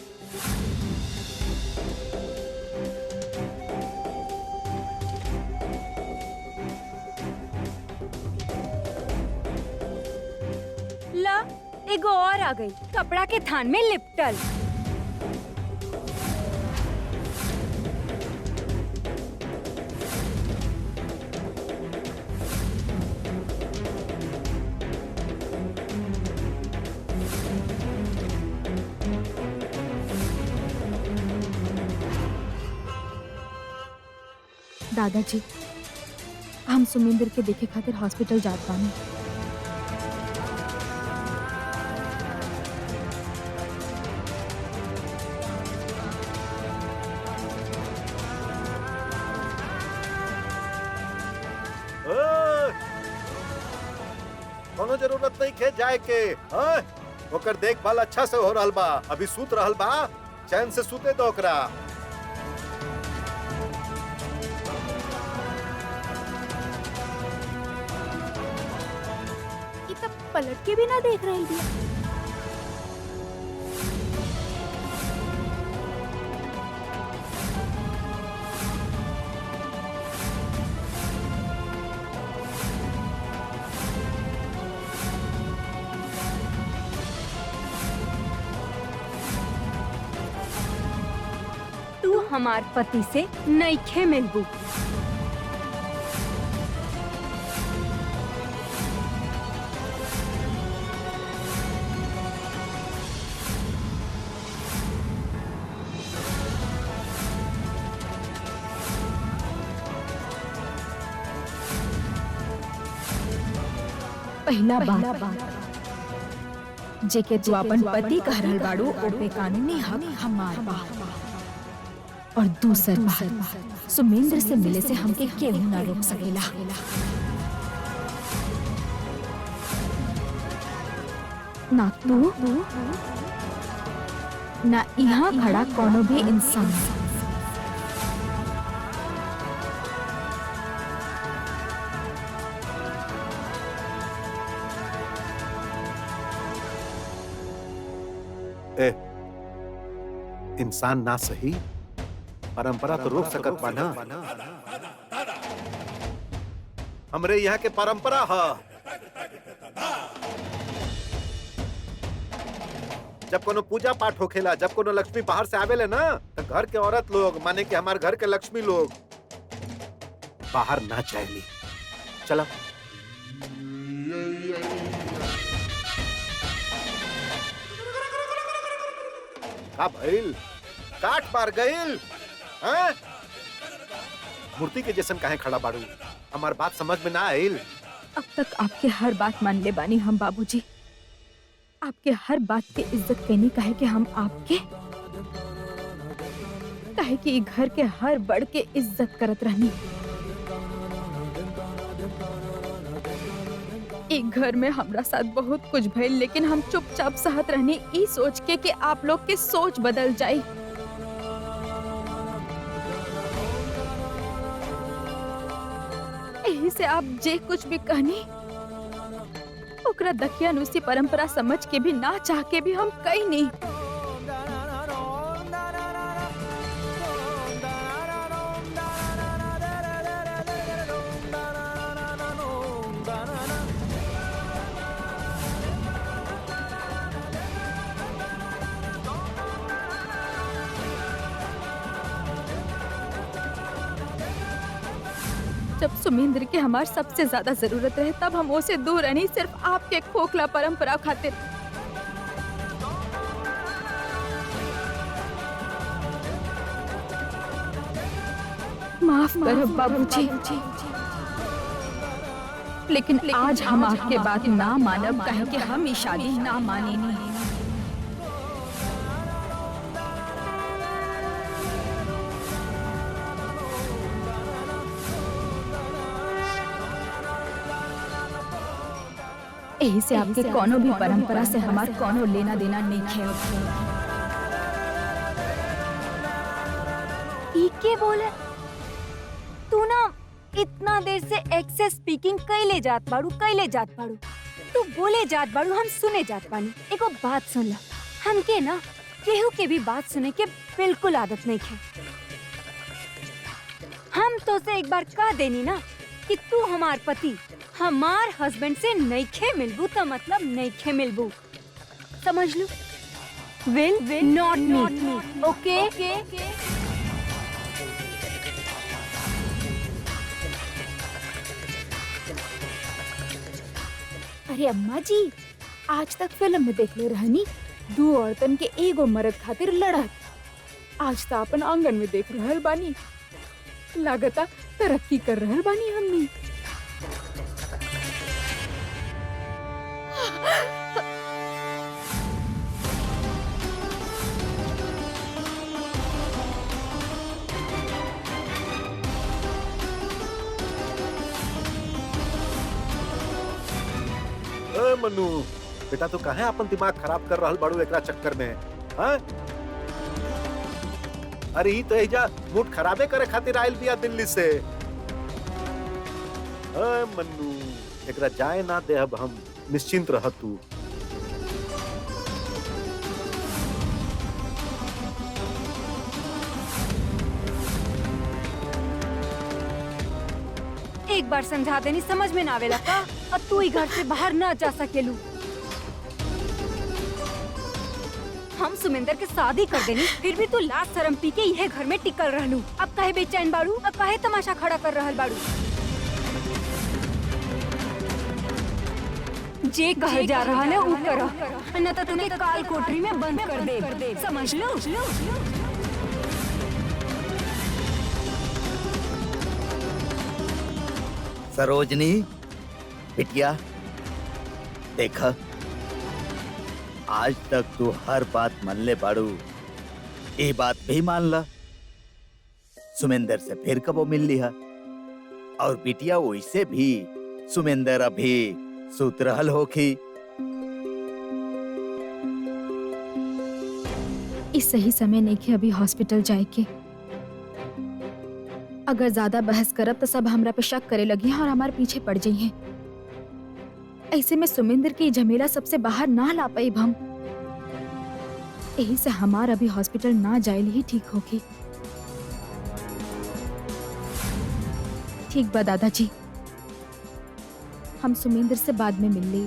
S5: ला, एगो और आ गई, कपड़ा के थान में लिपटल।
S4: दादाजी, हम सुमिंदर के देखे खातिर हॉस्पिटल जात बानी।
S3: कोनो जरूरत नहीं खे जाए के। ओकर देखभाल अच्छा से हो रहल बा। अभी सूत रहल बा, चैन से सूते दो ओकरा।
S4: पलट के भी ना देख रही थी।
S5: तू हमार पति से नइखे मिलबू।
S4: पहला बात जेके तू अपन पति कह रहल बाड़ू ओपे कानूनी हक हमार बा। और दूसर बात, सुमेंद्र से मिले से हमके केहू ना रोक सकेला। ना तू ना यहाँ खड़ा कोनो भी इंसान।
S3: इंसान ना सही, परंपरा तो रोक सकत बा ना। हमरे यहाँ के परंपरा है, जब कोनो पूजा पाठ होखेला, जब कोनो लक्ष्मी बाहर से आवेले ना, तो घर के औरत लोग माने कि हमारे घर के लक्ष्मी लोग बाहर ना जाएली। चला का भइल? काट मार गइल? हैं? मूर्ति के जैसन काहे खड़ा बाड़ू? हमार बात समझ में ना आइल?
S4: अब तक आपके हर बात मान ले बानी हम बाबूजी। आपके हर बात के इज्जत करनी काहे कि हम आपके काहे कि घर के हर बड़ के इज्जत करत रहनी। एक घर में हमरा साथ बहुत कुछ भइल, लेकिन हम चुपचाप सहत रहनी, ई सोच के कि आप लोग के सोच बदल जाए। यही से आप जे कुछ भी कहनी ओकरा दकियानुसी परंपरा समझ के भी ना चाह के भी हम कहीं नहीं।
S7: जब सुमेंद्र के हमार सबसे ज्यादा जरूरत रहे तब हम उसे दूर नहीं सिर्फ आपके खोखला परंपरा खातिर। माफ करो बाबूजी, लेकिन आज हम आपके बात ना मानब कहे कि हम ई शादी ना माने नहीं। यही से आपके कोनो भी परंपरा से हमार कोनो लेना देना नहीं है।
S5: ई के बोले तू ना इतना देर से एक्सेस स्पीकिंग कैले जात बाड़ू तू बोले जात बाड़ू, हम सुने जात बानी। एगो बात सुन ला, हमके ना केहू के भी बात सुने के बिल्कुल आदत नहीं है। हम तो से एक बार कह देनी ना कि तू हमार पति हमार हस्बैंड से नईखे मिलबू तो मतलब नईखे मिलबू, समझ लू। विल नॉट मी, ओके?
S7: अरे अम्मा जी, आज तक फिल्म में देखले रहनी दो औरतन के एगो मर्द खातिर लड़त। आज तो अपन आंगन में देख रहल बानी, लागता तरक्की कर रहल बानी हमनी।
S3: मनु बेटा, तू काहे अपन दिमाग खराब कर रहल बाड़ू एकरा चक्कर में? हाँ? अरे ही तो एजा मूड खराबे करे खातिर आयल बिया दिल्ली से। मनु, एकरा जाए ना दे, अब हम निश्चिंत रह तू।
S5: एक बार समझा देनी समझ में ना आवेला का? अब तू ही घर से बाहर ना जा सकेलू। हम सुमेंदर के शादी कर देनी, फिर भी तू लाज शर्म पी के यह घर में टिकल रहलू। अब काहे बेचैन बाड़ू? अब काहे तमाशा खड़ा कर रहल बाड़ू? जे कहे जा रहा है वो करो, न तो तुम्हें काल कोठरी में बंद कर दे, समझ लो।
S2: सरोजनी बिटिया, देखा आज तक तू हर बात मान ले बाड़ू, ये बात भी मान ला। सुमेंदर से फिर कबो मिल लिहा, और बिटिया वैसे भी सुमेंदर अभी सुत रहल होखी।
S7: इस सही समय नहीं कि अभी हॉस्पिटल जाए के। अगर ज्यादा बहस करब तो सब हमरा पे शक करे लगी हैं और हमारे पीछे पड़ जाइए। ऐसे में सुमेंद्र की झमेला सबसे बाहर ना ला पाई हम। यही से हमार अभी हॉस्पिटल ना जाए ही ठीक होगी। ठीक बा दादाजी, हम सुमेंद्र से बाद में मिल ली।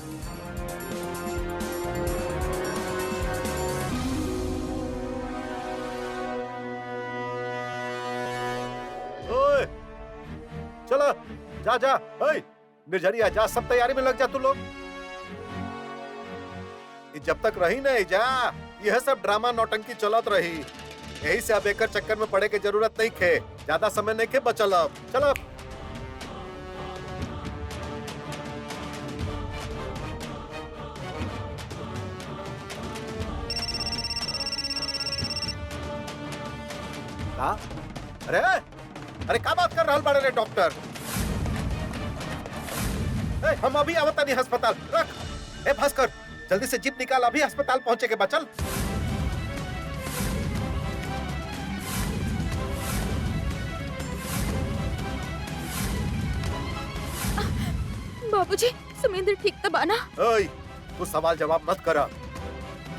S3: चलो जा जा, ओए निर्झरिया जा, सब तैयारी में लग जा तू लोग। जब तक रही नहीं जा, यह सब ड्रामा नौटंकी चलत रही। यही से अब एकर चक्कर में पड़े के जरूरत नहीं खे, ज्यादा समय नहीं खे बचल। अब चलो। अरे अरे क्या बात कर रहल बाड़े रे डॉक्टर? हम अभी आवत नहीं अस्पताल। रख ए भास्कर, जल्दी से जीप निकाल, अभी अस्पताल पहुंचे के बचल।
S7: बाबूजी, सुमेंद्र ठीक तो बाना?
S3: ओए, तू सवाल जवाब मत करा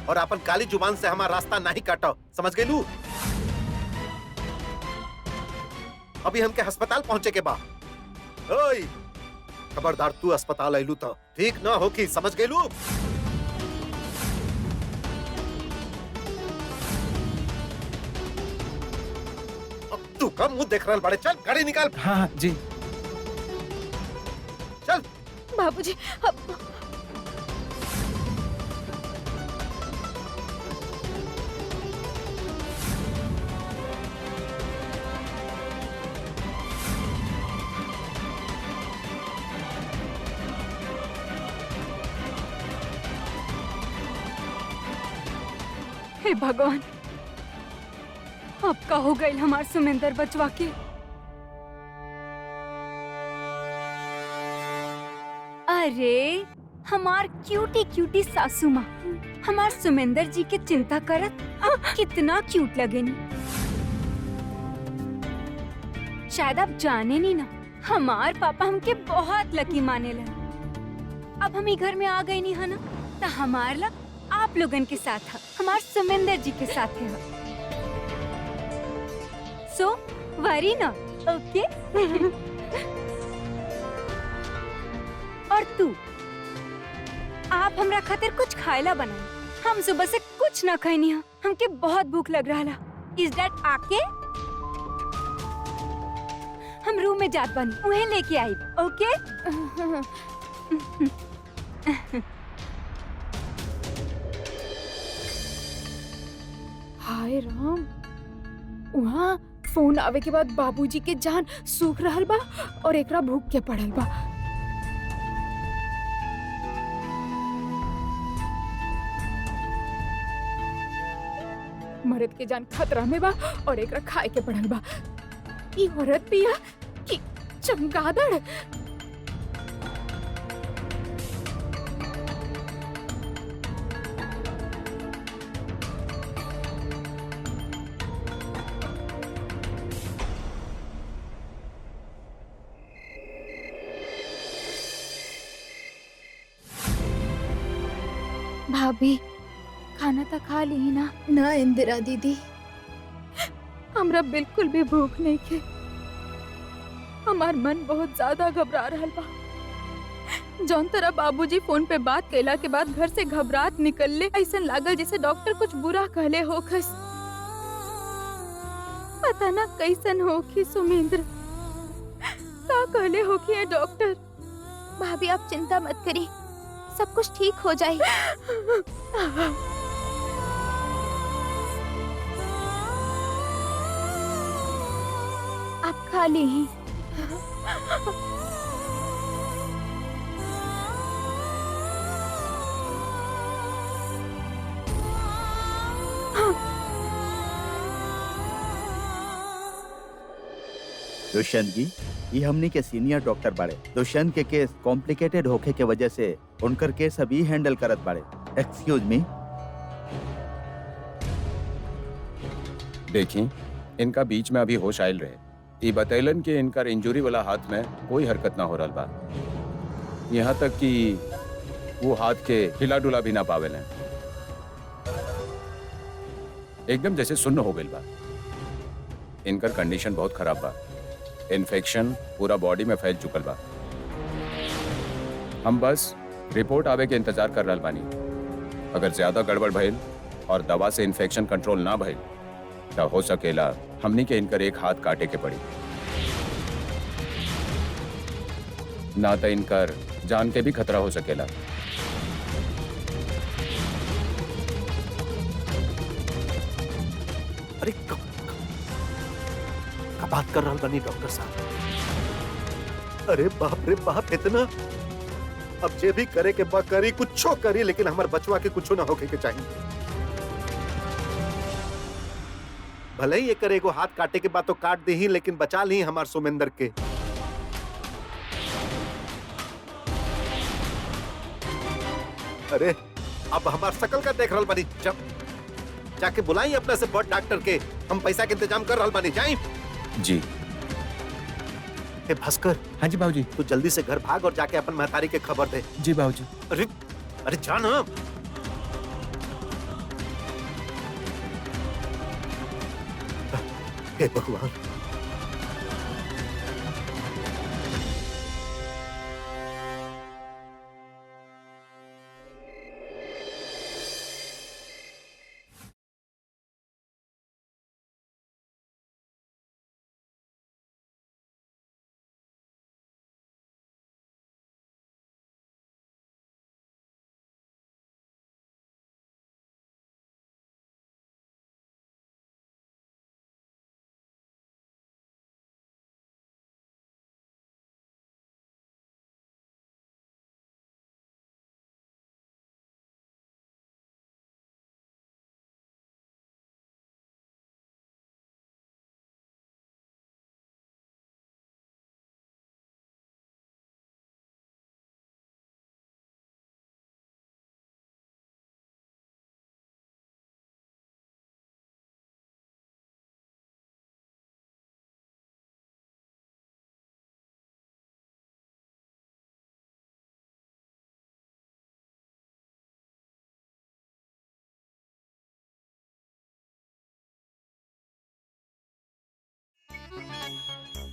S3: और अपन काली जुबान से हमारा रास्ता नहीं काटो, समझ गई लू? अभी हमके अस्पताल पहुंचे के बा। ओए, खबरदार तू अस्पताल आइलू तो ठीक ना होगी, समझ गई लू? अब तू कम मुंह देख रहा बड़े, चल गाड़ी निकाल।
S1: हाँ जी।
S4: बाबूजी अब
S5: हे भगवान, अब का हो गई हमार सुमेंदर बचवा के। अरे हमार क्यूटी क्यूटी सासू माँ हमार सुमेंदर जी के चिंता करत अब कितना क्यूट लगे नी। शायद आप जाने नहीं ना, हमार पापा हमके बहुत लकी माने ला। अब हम ही घर में आ गए नहीं है ना, तो हमार ला आप लोगन के साथ है, हमार सुमेंदर जी के साथ है। सो वरी ना, ओके? और तू, आप हमरा खातिर कुछ खाएला बनाई। हम सुबह से कुछ ना खैनी है, हमके बहुत भूख लग रहा ला। इज दैट आके हम रूम में जात बनी, उन्हें लेके आई, ओके?
S7: हाय राम, वहाँ फोन आवे के बाद बाबूजी के जान सूख रहल बा और एकरा भूख के पड़ल बा। मर्द के जान खतरा में बा और एकरा खाए के पड़ल बा। ई औरत पिया कि चमगादड़।
S4: भाभी खाना तो खा ली ना?
S6: ना इंदिरा दीदी,
S7: हमरा बिल्कुल भी भूख नहीं के। हमार मन बहुत ज्यादा घबरा रहल बा। जौन तरह बाबूजी फोन पे बात कैला के बाद घर से घबराहट निकलले, ऐसा लागल जैसे डॉक्टर कुछ बुरा कहले होखस। पता ना कैसन होखी सुमेंद्र, का कहले होखी है डॉक्टर।
S4: भाभी आप चिंता मत करिए, सब कुछ ठीक हो जाए। आप खा ली।
S2: दुष्यंत जी, ये हमनी के सीनियर डॉक्टर बाड़े। दुष्यंत के केस कॉम्प्लिकेटेड होखे के वजह से उनकर केस अभी हैंडल करत बाड़े। Excuse me.
S1: देखी, इनका बीच में अभी होश आयल रहे। ये बतैलन कि इनका इंजुरी वाला हाथ में कोई हरकत ना हो रहा बा, यहाँ तक कि वो हाथ के हिला डुला भी ना पावेले। एकदम जैसे सुन्न हो गइल बा। इनकर कंडीशन बहुत खराब बा, इन्फेक्शन पूरा बॉडी में फैल चुकल बा। हम बस रिपोर्ट आवे के इंतजार कर रहल बानी। अगर ज्यादा गड़बड़ भइल और दवा से इन्फेक्शन कंट्रोल ना भइल तो हो सकेला हमनी के इनकर एक हाथ काटे के पड़ी, ना तो इनकर जान के भी खतरा हो सकेला।
S3: अरे कब बात कर रहल बनी डॉक्टर साहब? अरे बाप रे बाप, इतना अब जे भी करे के बा करी, कुछो करी, लेकिन हमार बचवा के कुछो ना होके के चाहिए। भले ही एकर एगो हाथ काटे के बाद तो काट दी ही, लेकिन बचा ली हमार सुमेंदर के। अरे अब हमार शकल का देख रहल बानी, जब जाके बुलाई अपने से बड़ डॉक्टर के। हम पैसा के इंतजाम कर रहल बानी, जाई।
S1: जी।
S3: ए भास्कर,
S1: हाँ जी बाबूजी।
S3: तू जल्दी से घर भाग और जाके अपन महतारी के खबर दे।
S1: जी बाबूजी।
S3: अरे अरे जा ना। हे भगवान।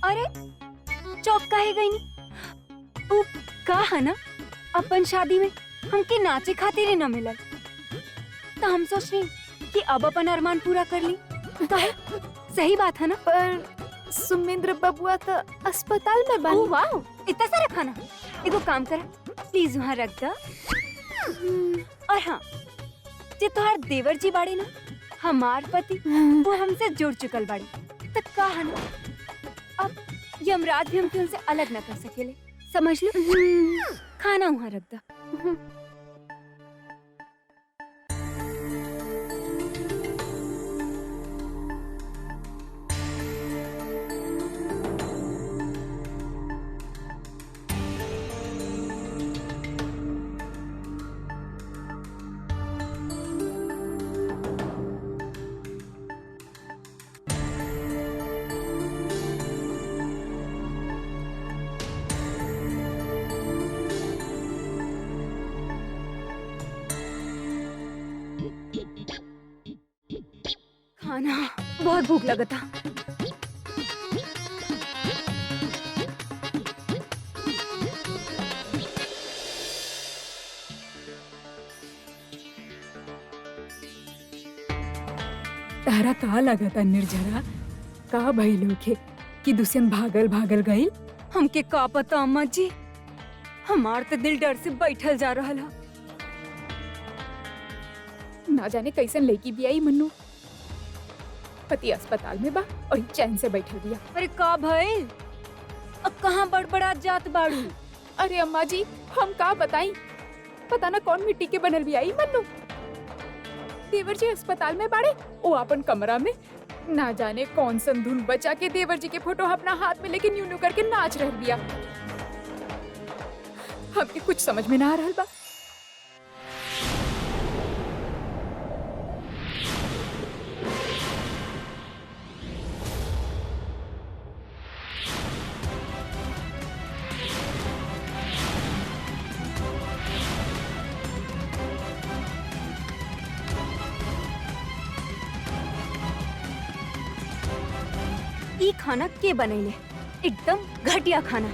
S5: अरे चौक काहे गई नी? उ का है ना अपन शादी में हमके नाचे खातिर ही न मिलल, तो हम सोच रही कि अब अपन अरमान पूरा कर ली। काहे? सही बात है ना?
S4: पर सुमिंद्र बबुआ तो अस्पताल में
S5: ओह
S4: बानी।
S5: वाह, इतना सारा खाना। एगो काम कर, प्लीज वहाँ रख दो। और हाँ, जे तोहार देवर जी बाड़े ना, हमार पति वो हमसे जुड़ चुकल बाड़ी, तो का है ना अब यमराज भी हमके उनसे अलग न कर सकेले, समझ लो। खाना वहाँ रख दो। खाना बहुत भूख लगा था।
S7: तारा का लगा था निर्जरा? का भई लोखे कि दुष्यंत भागल भागल गई?
S5: हमके का पता अम्मा जी, हमार तो दिल डर से बैठल जा रहा है।
S7: ना जाने कैसन लड़की भी आई मन्नू। पति अस्पताल में बा और चैन से बैठल दिया।
S5: अरे का भइल? अब कहाँ बड़बड़ात जात बाड़ू?
S7: अरे अम्मा जी, हम का बताई, पता ना कौन मिट्टी के बनल भी आई मन्नू। देवर जी अस्पताल में बाड़े, वो अपन कमरा में ना जाने कौन सन धुन बचा के देवर जी के फोटो अपना हाथ में लेके न्यू न्यू करके नाच रह दिया। हमके कुछ समझ में ना आ रहा बा।
S5: ई खाना के बनैले? एकदम घटिया खाना।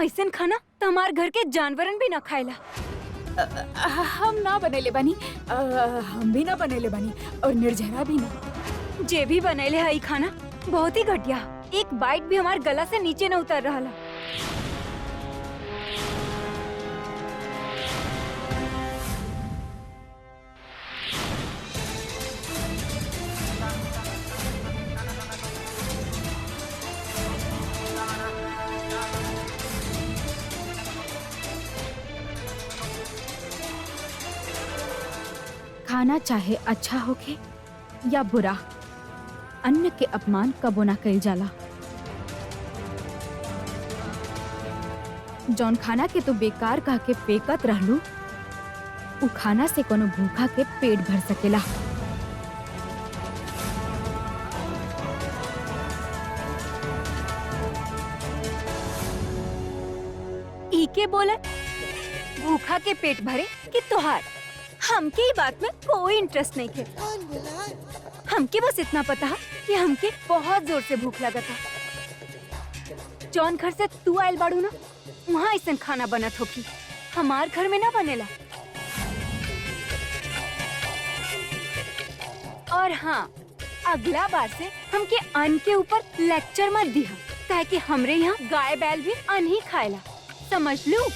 S5: ऐसन खाना तो हमार घर के जानवरन भी ना खाएला।
S7: हम ना बनेले बानी, हम भी ना बनेले बानी और निर्जरा भी ना।
S5: जे भी बनैले है ई खाना बहुत ही घटिया। एक बाइट भी हमार गला से नीचे न उतर रहा।
S4: खाना चाहे अच्छा होखे या बुरा, अन्न के अपमान कबो ना कइल जाला। जौन खाना के तो बेकार कह के फेंकत रहलू, उ खाना से कोनो भूखा के पेट भर सकेला।
S5: ई के बोले भूखा के पेट भरे कि तोहार? हमके ई बात में कोई इंटरेस्ट नहीं है। हमके बस इतना पता है कि हमके बहुत जोर से भूख लगा था। जौन घर से तू आयल बाड़ू ना, वहाँ ऐसा खाना बनत होगी, हमार घर में ना बनेला। और हाँ, अगला बार से हमके अन्न के ऊपर लेक्चर मत दिया, ताकि हमरे यहाँ गाय बैल भी अन्न ही खाएला, समझ लू?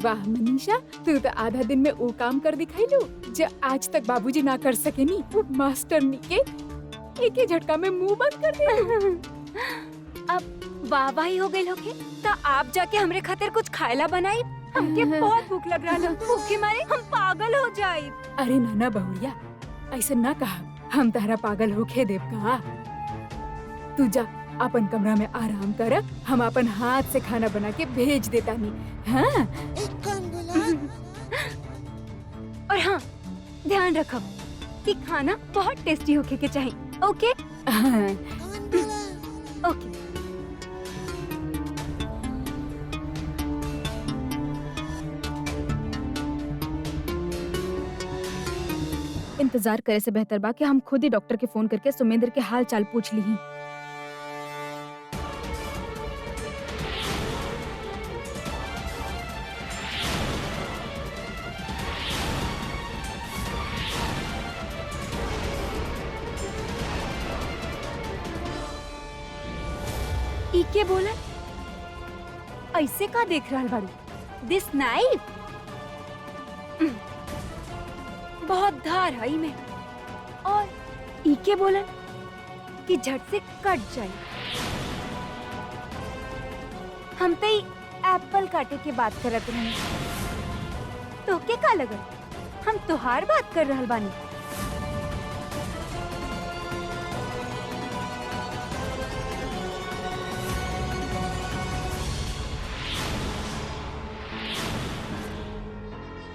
S7: वाह मनीषा, तू तो आधा दिन में वो काम कर दिखाई लो जो आज तक बाबूजी ना कर सके नी। वो मास्टरनी के एक ही झटका में मुंह बंद कर दिया।
S5: अब वाह हो गई होके, तो आप जाके हमरे खातिर कुछ खाएला बनाई। हमके बहुत भूख लग रहा है, भूखे मारे हम पागल हो जाए।
S7: अरे नाना बहुरिया, ऐसा ना कहा, हम तारा पागल होके देव का। तू जा अपन कमरा में आराम कर, हम अपन हाथ से खाना बना के भेज देता नहीं। हाँ
S5: ध्यान रखब कि खाना बहुत टेस्टी होके के चाहिए। ओके ओके।
S7: इंतजार करे से बेहतर बा कि हम खुद ही डॉक्टर के फोन करके सुमेंद्र के हाल चाल पूछ ली।
S5: इके बोला ऐसे का देख रहा बारू? दिस नाइफ बहुत धार है में, और इके बोला कि झट से कट जाए। हम तो एप्पल काटे के बात करत रहे, तो के का लगल हम तोहार बात कर रहल बानी।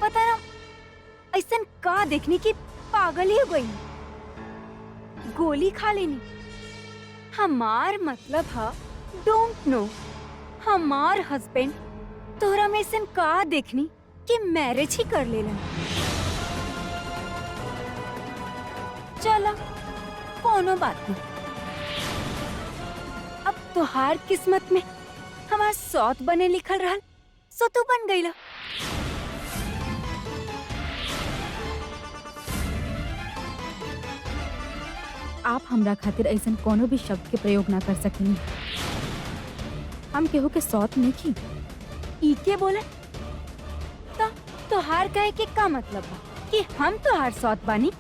S5: पता ना ऐसा का देखने की पागल ही हो गई, गोली खा लेनी। हमार मतलब है डोंट नो, हमार हस्बैंड तोरा में ऐसा का देखनी कि मैरिज ही कर ले। चला कोनो बात नहीं, अब तोहार किस्मत में हमार सौत बने लिखल रहल, सो तू बन गईला।
S7: आप हमरा खातिर ऐसा कोनो भी शब्द के प्रयोग ना कर सकेनी। हम केहू के सौत नहीं की।
S5: इके बोले तो तोहार कहे के का मतलब बा कि हम तोहार सौत बानी?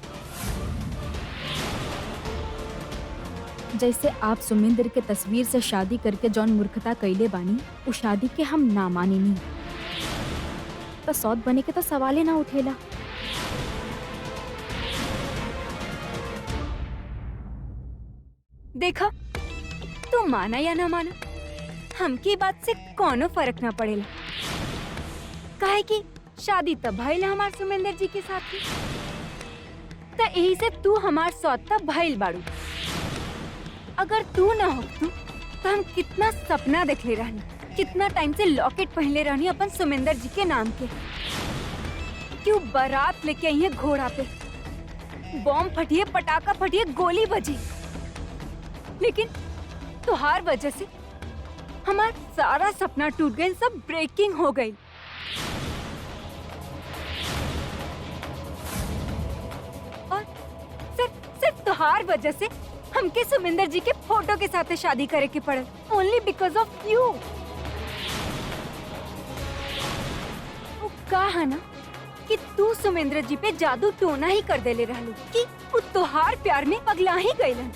S7: जैसे आप सुमेंद्र के तस्वीर से शादी करके जौन मूर्खता कैले बानी, उस शादी के हम ना मानी नहीं, तो सौत बने के तो सवाल ही ना उठेला।
S5: देखा, तू माना या ना माना, हमकी बात से कोनो फर्क ना पड़ेला। काहे कि शादी तब भइल हमार सुमेंद्र जी के साथ ही, तो यही से तू हमार सौत तब भइल बाड़ू। अगर तू ना हो तो हम कितना सपना देखले रहनी, कितना टाइम से लॉकेट पहनले रहनी अपन सुमेंद्र जी के नाम के। क्यों बारात लेके आई है घोड़ा पे, बॉम्ब फटिए, पटाखा फटिए, गोली बजी, लेकिन तुहार वजह से हमारा सारा सपना टूट गए, सब ब्रेकिंग हो गई। और सिर्फ तुहार वजह से हमके सुमेंद्र जी के फोटो के साथ शादी करे के पड़े, ओनली बिकॉज ऑफ यू। वो कहा ना कि तू सुमेंद्र जी पे जादू टोना ही कर देले रहलू, कि वो तुहार प्यार में पगला ही गईलन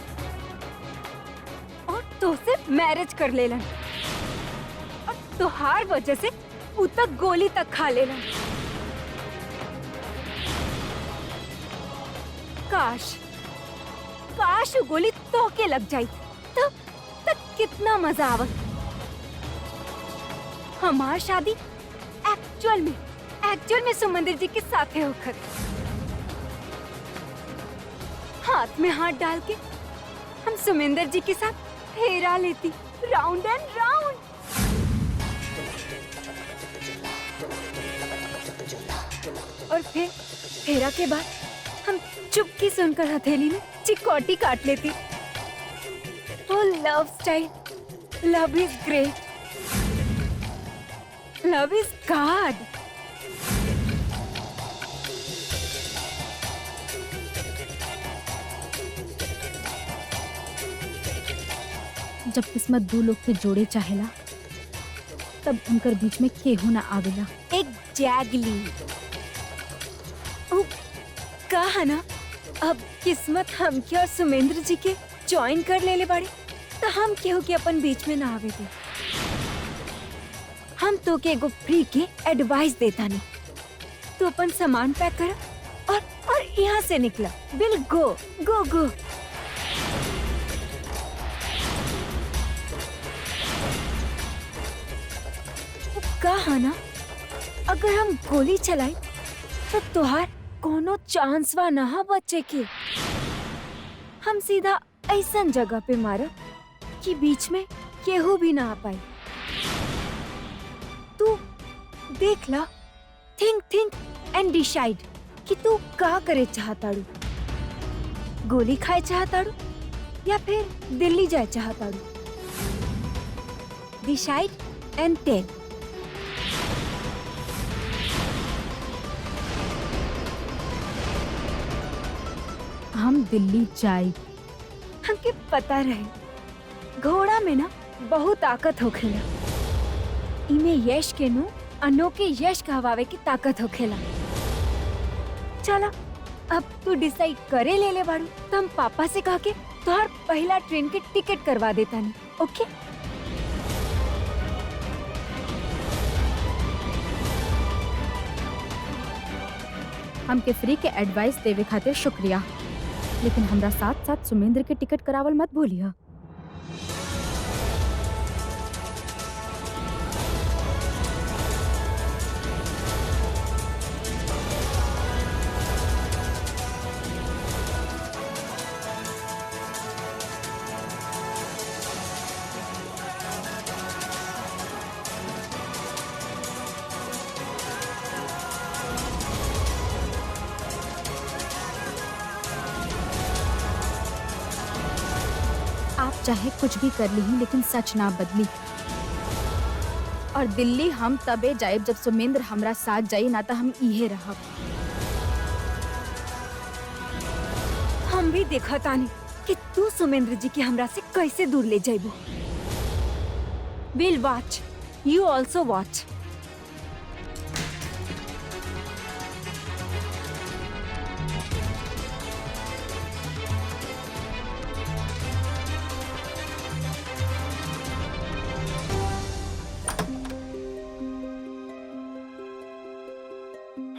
S5: और तो से मैरिज कर लेलन, और तुहार वजह से वो तक गोली तक खा लेलन। काश काश वो गोली तो के लग जाई, तब कितना मजा आवत। हमार शादी एक्चुअल में सुमेंद्र जी के साथ है होकर, हाथ में हाथ डाल के हम सुमेंद्र जी के साथ फेरा लेती, राउंड एंड राउंड। और फिर फेरा के बाद हम चुपकी सुनकर हथेली में चिकोटी काट लेती। वो love style, love is great, love is God.
S7: जब किस्मत दो लोग के जोड़े चाहेला, तब उनकर बीच में केहू ना आवेला।
S5: एग्जैक्टली, कहा ना, अब किस्मत हमके और सुमेंद्र जी के ज्वाइन कर लेले बाड़े, तो हम केहू के अपन बीच में ना आवे दे। हम तो के एगो फ्री के एडवाइस देता नहीं, तो अपन सामान पैक कर और यहाँ से निकला। बिल गो गो गो। कहा ना, अगर हम गोली चलाए तो तुहार कोनो चांस वा ना हा बच्चे के। हम सीधा ऐसन जगह पे मारब कि बीच में केहू भी ना आ पाए। तू देख ला, थिंक एंड डिसाइड कि तू का करे चाहताड़ू। गोली खाए चाहताड़ू या फिर दिल्ली जाए चाहताड़ू। डिसाइड एंड टेल।
S7: हम दिल्ली जाए।
S5: हमके पता रहे घोड़ा में ना बहुत ताकत होखेला। इमे यश के नु अनोखे यश कहवावे की ताकत होखेला। चला अब तू डिसाइड करे ले बाड़ू तो हम पापा से कह के तोहर पहला ट्रेन के टिकट करवा देता नहीं। ओके?
S7: हमके फ्री के एडवाइस देवे खातिर शुक्रिया, लेकिन हमरा साथ साथ सुमेंद्र के टिकट करावल मत भूलिया। आप चाहे कुछ भी कर ली लेकिन सच ना बदली। और दिल्ली हम तबे जाएब जब सुमेंद्र हमरा साथ जाई, ना तो हम इहे रहब।
S5: हम भी देखा तानी कि तू सुमेंद्र जी के हमरा से कैसे दूर ले जाइबू। Will watch, you also watch.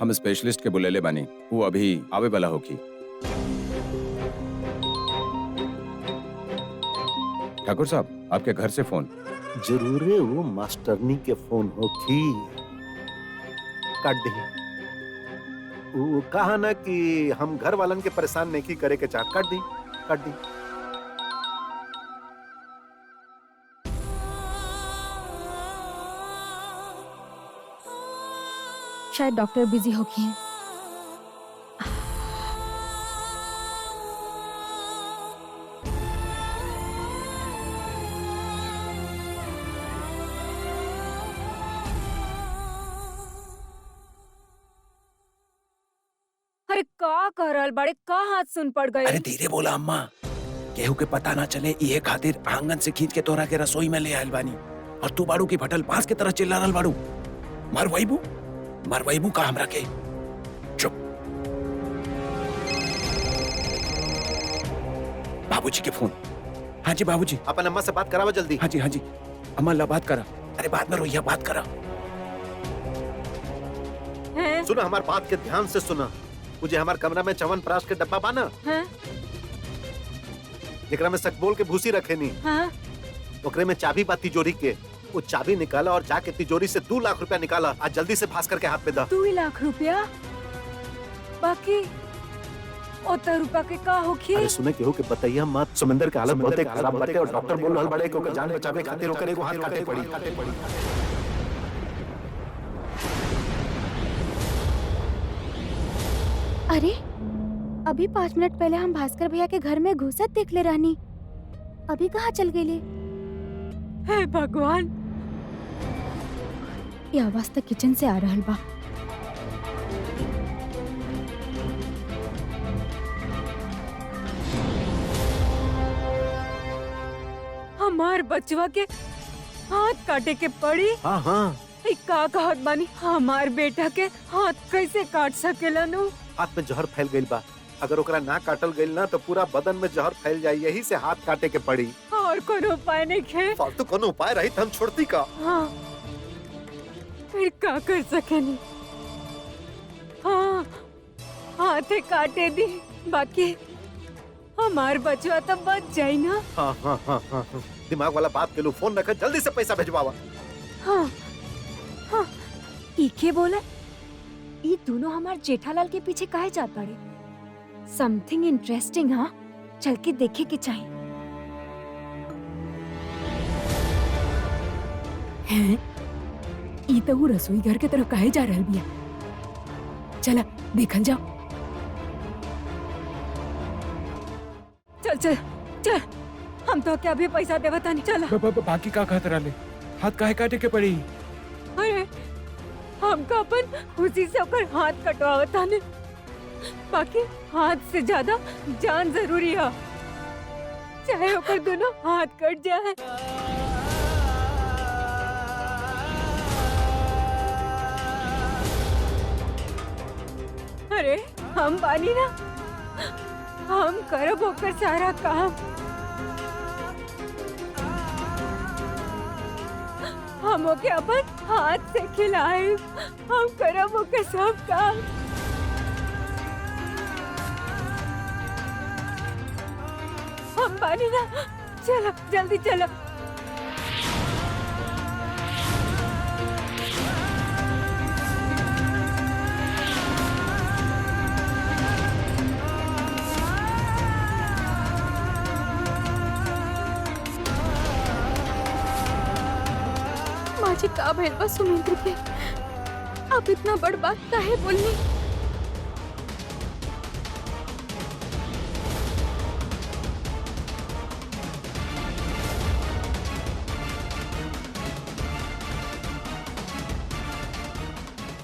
S1: हम स्पेशलिस्ट के बुलेले बानी, वो अभी आवे वाला होगी। ठाकुर साहब, आपके घर से फोन।
S3: जरूर है वो मास्टरनी के फोन हो की। काट दी। वो कहा ना कि हम घर वालन के परेशान नहीं की करे के चाहत। काट दी, काट दी।
S7: शायद डॉक्टर बिजी हो गए हैं।
S5: अरे का करल बड़े, का हाथ सुन पड़ गए।
S1: अरे धीरे बोला अम्मा, केहू के पता ना चले। ये खातिर आंगन से खींच के तोरा के रसोई में ले आयल बानी, और तू बाड़ू की फटल बांस के तरह चिल्ला रहल बाड़ू। मरवाइबू का हमरा के। चुप। बाबूजी के फोन। हाँ जी बाबूजी।
S3: अपन अम्मा से बात करावा जल्दी।
S1: हाँ जी अम्मा ला बात करा। अरे बाद में रोइया, बात करा।
S5: हैं?
S3: सुना, हमार बात के ध्यान से सुना। मुझे हमार कमरा में च्यवनप्राश के डब्बा बाना,
S5: हैं?
S3: जेकरा में सकबोल के भूसी रखे नी।
S5: हाँ?
S3: ओकरे में चाबी बा तिजोरी के। वो चाबी निकाला और जाके तिजोरी से 2 लाख रुपया निकाला। आज जल्दी से भास्कर के हाथ में दा।
S5: 2 लाख रुपया? बाकी ओतर रुपया के का होखी?
S3: अरे सुने केहू के बताइया मत। सुमेंद्र के हालत बहुत खराब बाटे और डॉक्टर बोल रहल बड़े कि ओकर जान बचावे खातिर ओकर एगो हाथ काटे पड़ी।
S4: अरे अभी 5 मिनट पहले हम भास्कर भैया के घर में घुसत देख ले रहनी, अभी कहाँ चल गए?
S5: हे भगवान,
S4: ये आवाज तक किचन से आ रहल बा।
S5: हमार बचवा के हाथ काटे के पड़ी।
S3: हाँ हाँ,
S5: ई का कहत बानी, हमार बेटा के हाथ कैसे काट सकेला नु?
S3: हाथ में जहर फैल गइल बा। अगर ओकरा ना काटल गइल ना तो पूरा बदन में जहर फैल जाई। यही से हाथ काटे के पड़ी।
S5: और कोनो उपाय नहीं है?
S3: फालतू कोनो उपाय रही हम छोड़ती का।
S5: हाँ, फिर का कर सकेनी? हाँ, हाथे काटे दी, बाकी हमार बचवा तो बच जाई ना।
S3: हाँ हाँ हाँ हाँ हाँ। दिमाग वाला बात के लो, फोन रखा, जल्दी से पैसा भिजवावा।
S5: हाँ हाँ, इके बोला ये दोनों हमार जेठालाल के पीछे काहे जात बाड़े? समथिंग इंटरेस्टिंग, हाँ? चल के देखे के चाहिए।
S7: हैं? ई तो ऊ रसोई घर के तरफ काहे जा रहल बिया? चला देखल जाओ।
S5: चल चल चल, हम तो क्या अभी पैसा देवता नहीं। चला।
S1: बाकी का खतरा ले, हाथ काहे काटे के पड़ी?
S5: अरे हमका अपन खुशी से ओकर हाथ कटवावता ने, बाकी हाथ से ज्यादा जान जरूरी है, चाहे ओकर दोनों हाथ कट जाए। अरे हम बानी ना, हम करब ओकर सारा काम। हम ओके अपन हाथ से खिलाए, हम करब ओकर सब काम। हम बानी ना, चलो जल्दी चलो।
S4: माजी का भइल बा सुमिंद्र के? आप इतना बड़ बात काहे बोलनी?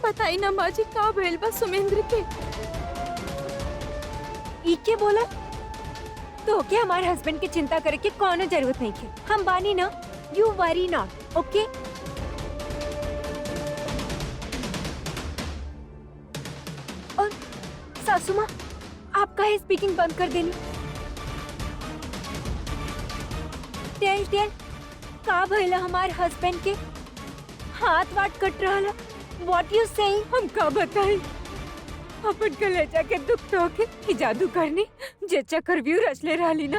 S4: बताई ना माजी का भइल बा सुमिंद्र के?
S5: ई के बोला? तो क्या हमारे हस्बैंड की चिंता करे की कोनो जरूरत नहीं है। हम बानी ना, यू वरी नॉट, ओके? और सासू माँ, आप काहे स्पीकिंग बंद कर देनी? टेल का भइला हमारे हस्बैंड के हाथ वाट कट रहा? What you saying? हम का बताई? अपन कलेजा के दुख तो के ही जादू करनी जे चक्रव्यूह रचले रहली ना।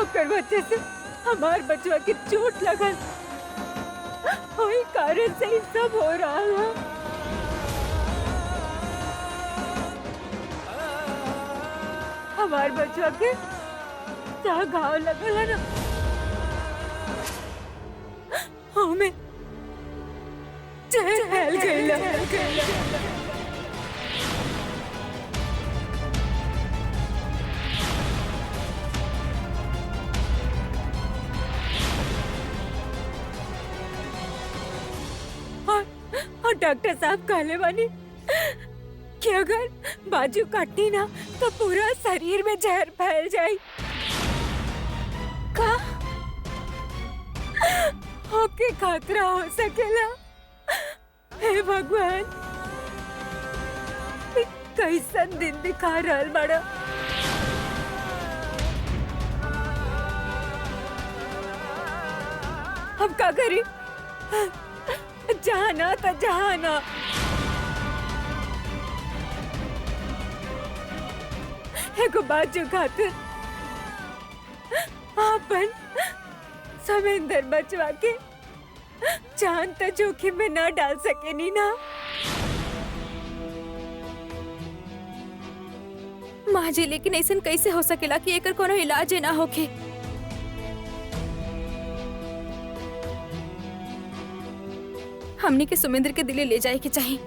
S5: ओकर वजह से हमार बचवा के चोट लगल, वही कारण से ही सब हो रहा है। हमार बचवा के जहाँ घाव लगल है ना, हमें चैन फैल गई। और डॉक्टर साहब कहले बानी कि अगर बाजू काटनी ना तो पूरा शरीर में जहर फैल जाए। का ओके खतरा हो सकेला? हे भगवान, कैसन दिन दिखा रहल बड़ा। हम का करी? जहाना तो जहाना। एगो बाजू खातिर अपन समेंदर बचवा के जान तो जोखिम में ना डाल सके नी ना।
S4: माँ जी, लेकिन ऐसा कैसे हो सकेला कि एकर कोनो इलाज ना होके? हमनी के सुमिंद्र के दिल्ली ले जाए के चाहिए,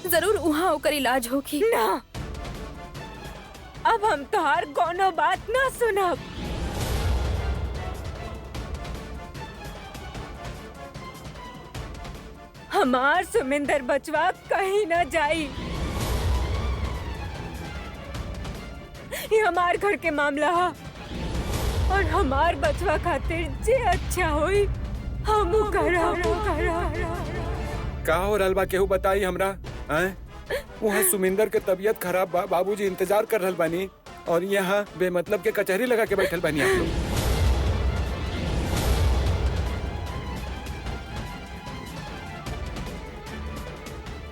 S4: जरूर वहाँ होकर इलाज होगी।
S5: ना, अब हम तोहार कोनो बात ना सुनब। हमार सुमिंदर बचवा कहीं ना जाई। ये हमार घर के मामला है और हमार बचवा खातिर जे अच्छा होई हम करब।
S1: का हो रहल बा? केहू बताई हमरा। हैं? वहाँ सुमिंदर के तबीयत खराब बा, बाबूजी इंतजार कर रहल बानी और यहाँ बेमतलब के कचहरी लगा के बैठल बानी आप लोग।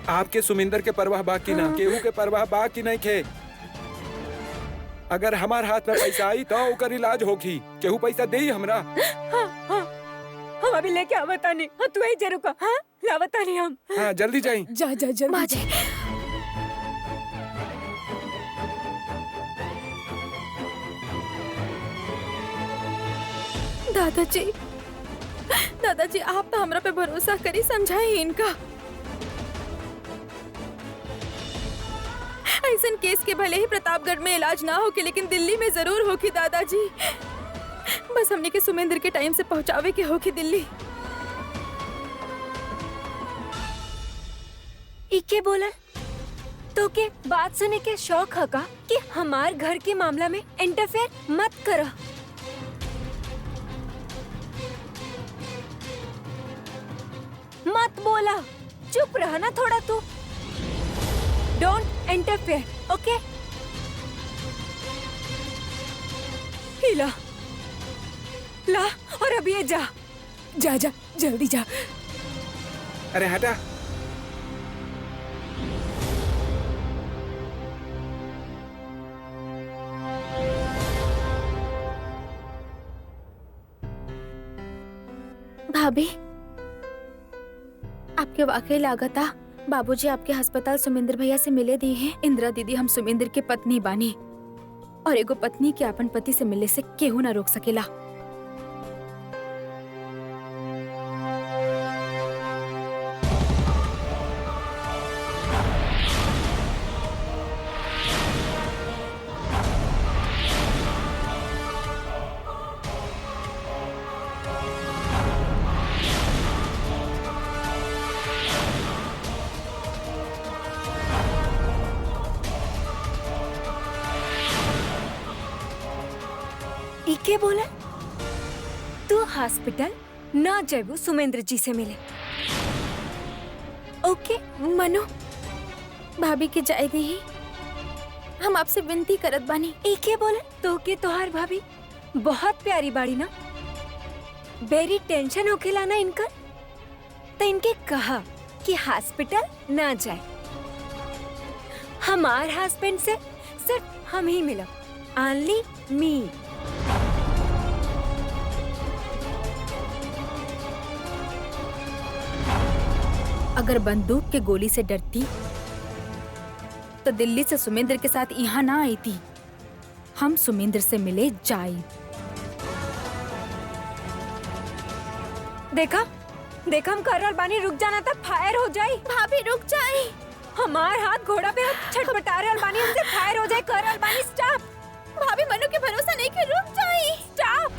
S1: आपके सुमिंदर के परवाह बा की ना? केहू के परवाह बा की नहीं खे? अगर हमार हाथ में पैसा आई तो ओकर इलाज होगी। केहू पैसा दे हमरा?
S5: हाँ, हाँ, अभी लेके आवता नहीं। हाँ तू ही जरूर का। हाँ लावता नहीं हम।
S1: हाँ जल्दी जाइए।
S7: जा जा जल्दी
S4: माँ
S7: जा।
S4: जी दादाजी दादाजी आप तो हमरा पे भरोसा करी, समझाई इनका। ऐसन केस के भले ही प्रतापगढ़ में इलाज ना हो के, लेकिन दिल्ली में जरूर होगी दादाजी। बस हमने के सुमेंद्र के टाइम से पहुंचावे के होगी दिल्ली।
S5: इके बोला तो के बात सुने के शौक है का कि हमार घर के मामला में इंटरफेयर मत करो। मत बोला, चुप रहा ना थोड़ा तू। डोंट इंटरफेयर, ओके? हिला ला और अब ये जा।
S7: जा जा जल्दी जा।
S1: अरे हटा।
S4: भाभी आपके वाकई लागता बाबूजी आपके अस्पताल सुमेंद्र भैया से मिले दी हैं।
S7: इंदिरा दीदी हम सुमेंद्र के पत्नी बानी और एगो पत्नी के अपन पति से मिलने से केहू ना रोक सकेला।
S5: इके बोला तू हॉस्पिटल ना जाबू सुमेंद्र जी से मिले, ओके?
S4: मनु भाभी के जाए दी ही, हम आपसे विनती करत बानी।
S5: इके बोला तो के तोहार भाभी बहुत प्यारी बाड़ी ना, बेरी टेंशन होखेला ना इनका, तो इनके कहा कि हॉस्पिटल ना जाए। हमार हस्बैंड से सिर्फ हम ही मिलो, ओनली मी।
S7: अगर बंदूक के गोली से डरती तो दिल्ली से सुमेंद्र के साथ यहाँ ना आई थी। हम सुमेंद्र से मिले जाए।
S5: देखा देखा हम कर रहल बानी, रुक जाना तब फायर हो जाए।
S4: भाभी रुक जाए।
S5: हमार हाथ घोड़ा पे छटपटा रहल बानी, हमसे फायर हो जाए। कर रहल बानी, स्टॉप।
S4: भाभी मनु के भरोसा नहीं कि रुक जाए।
S5: स्टॉप।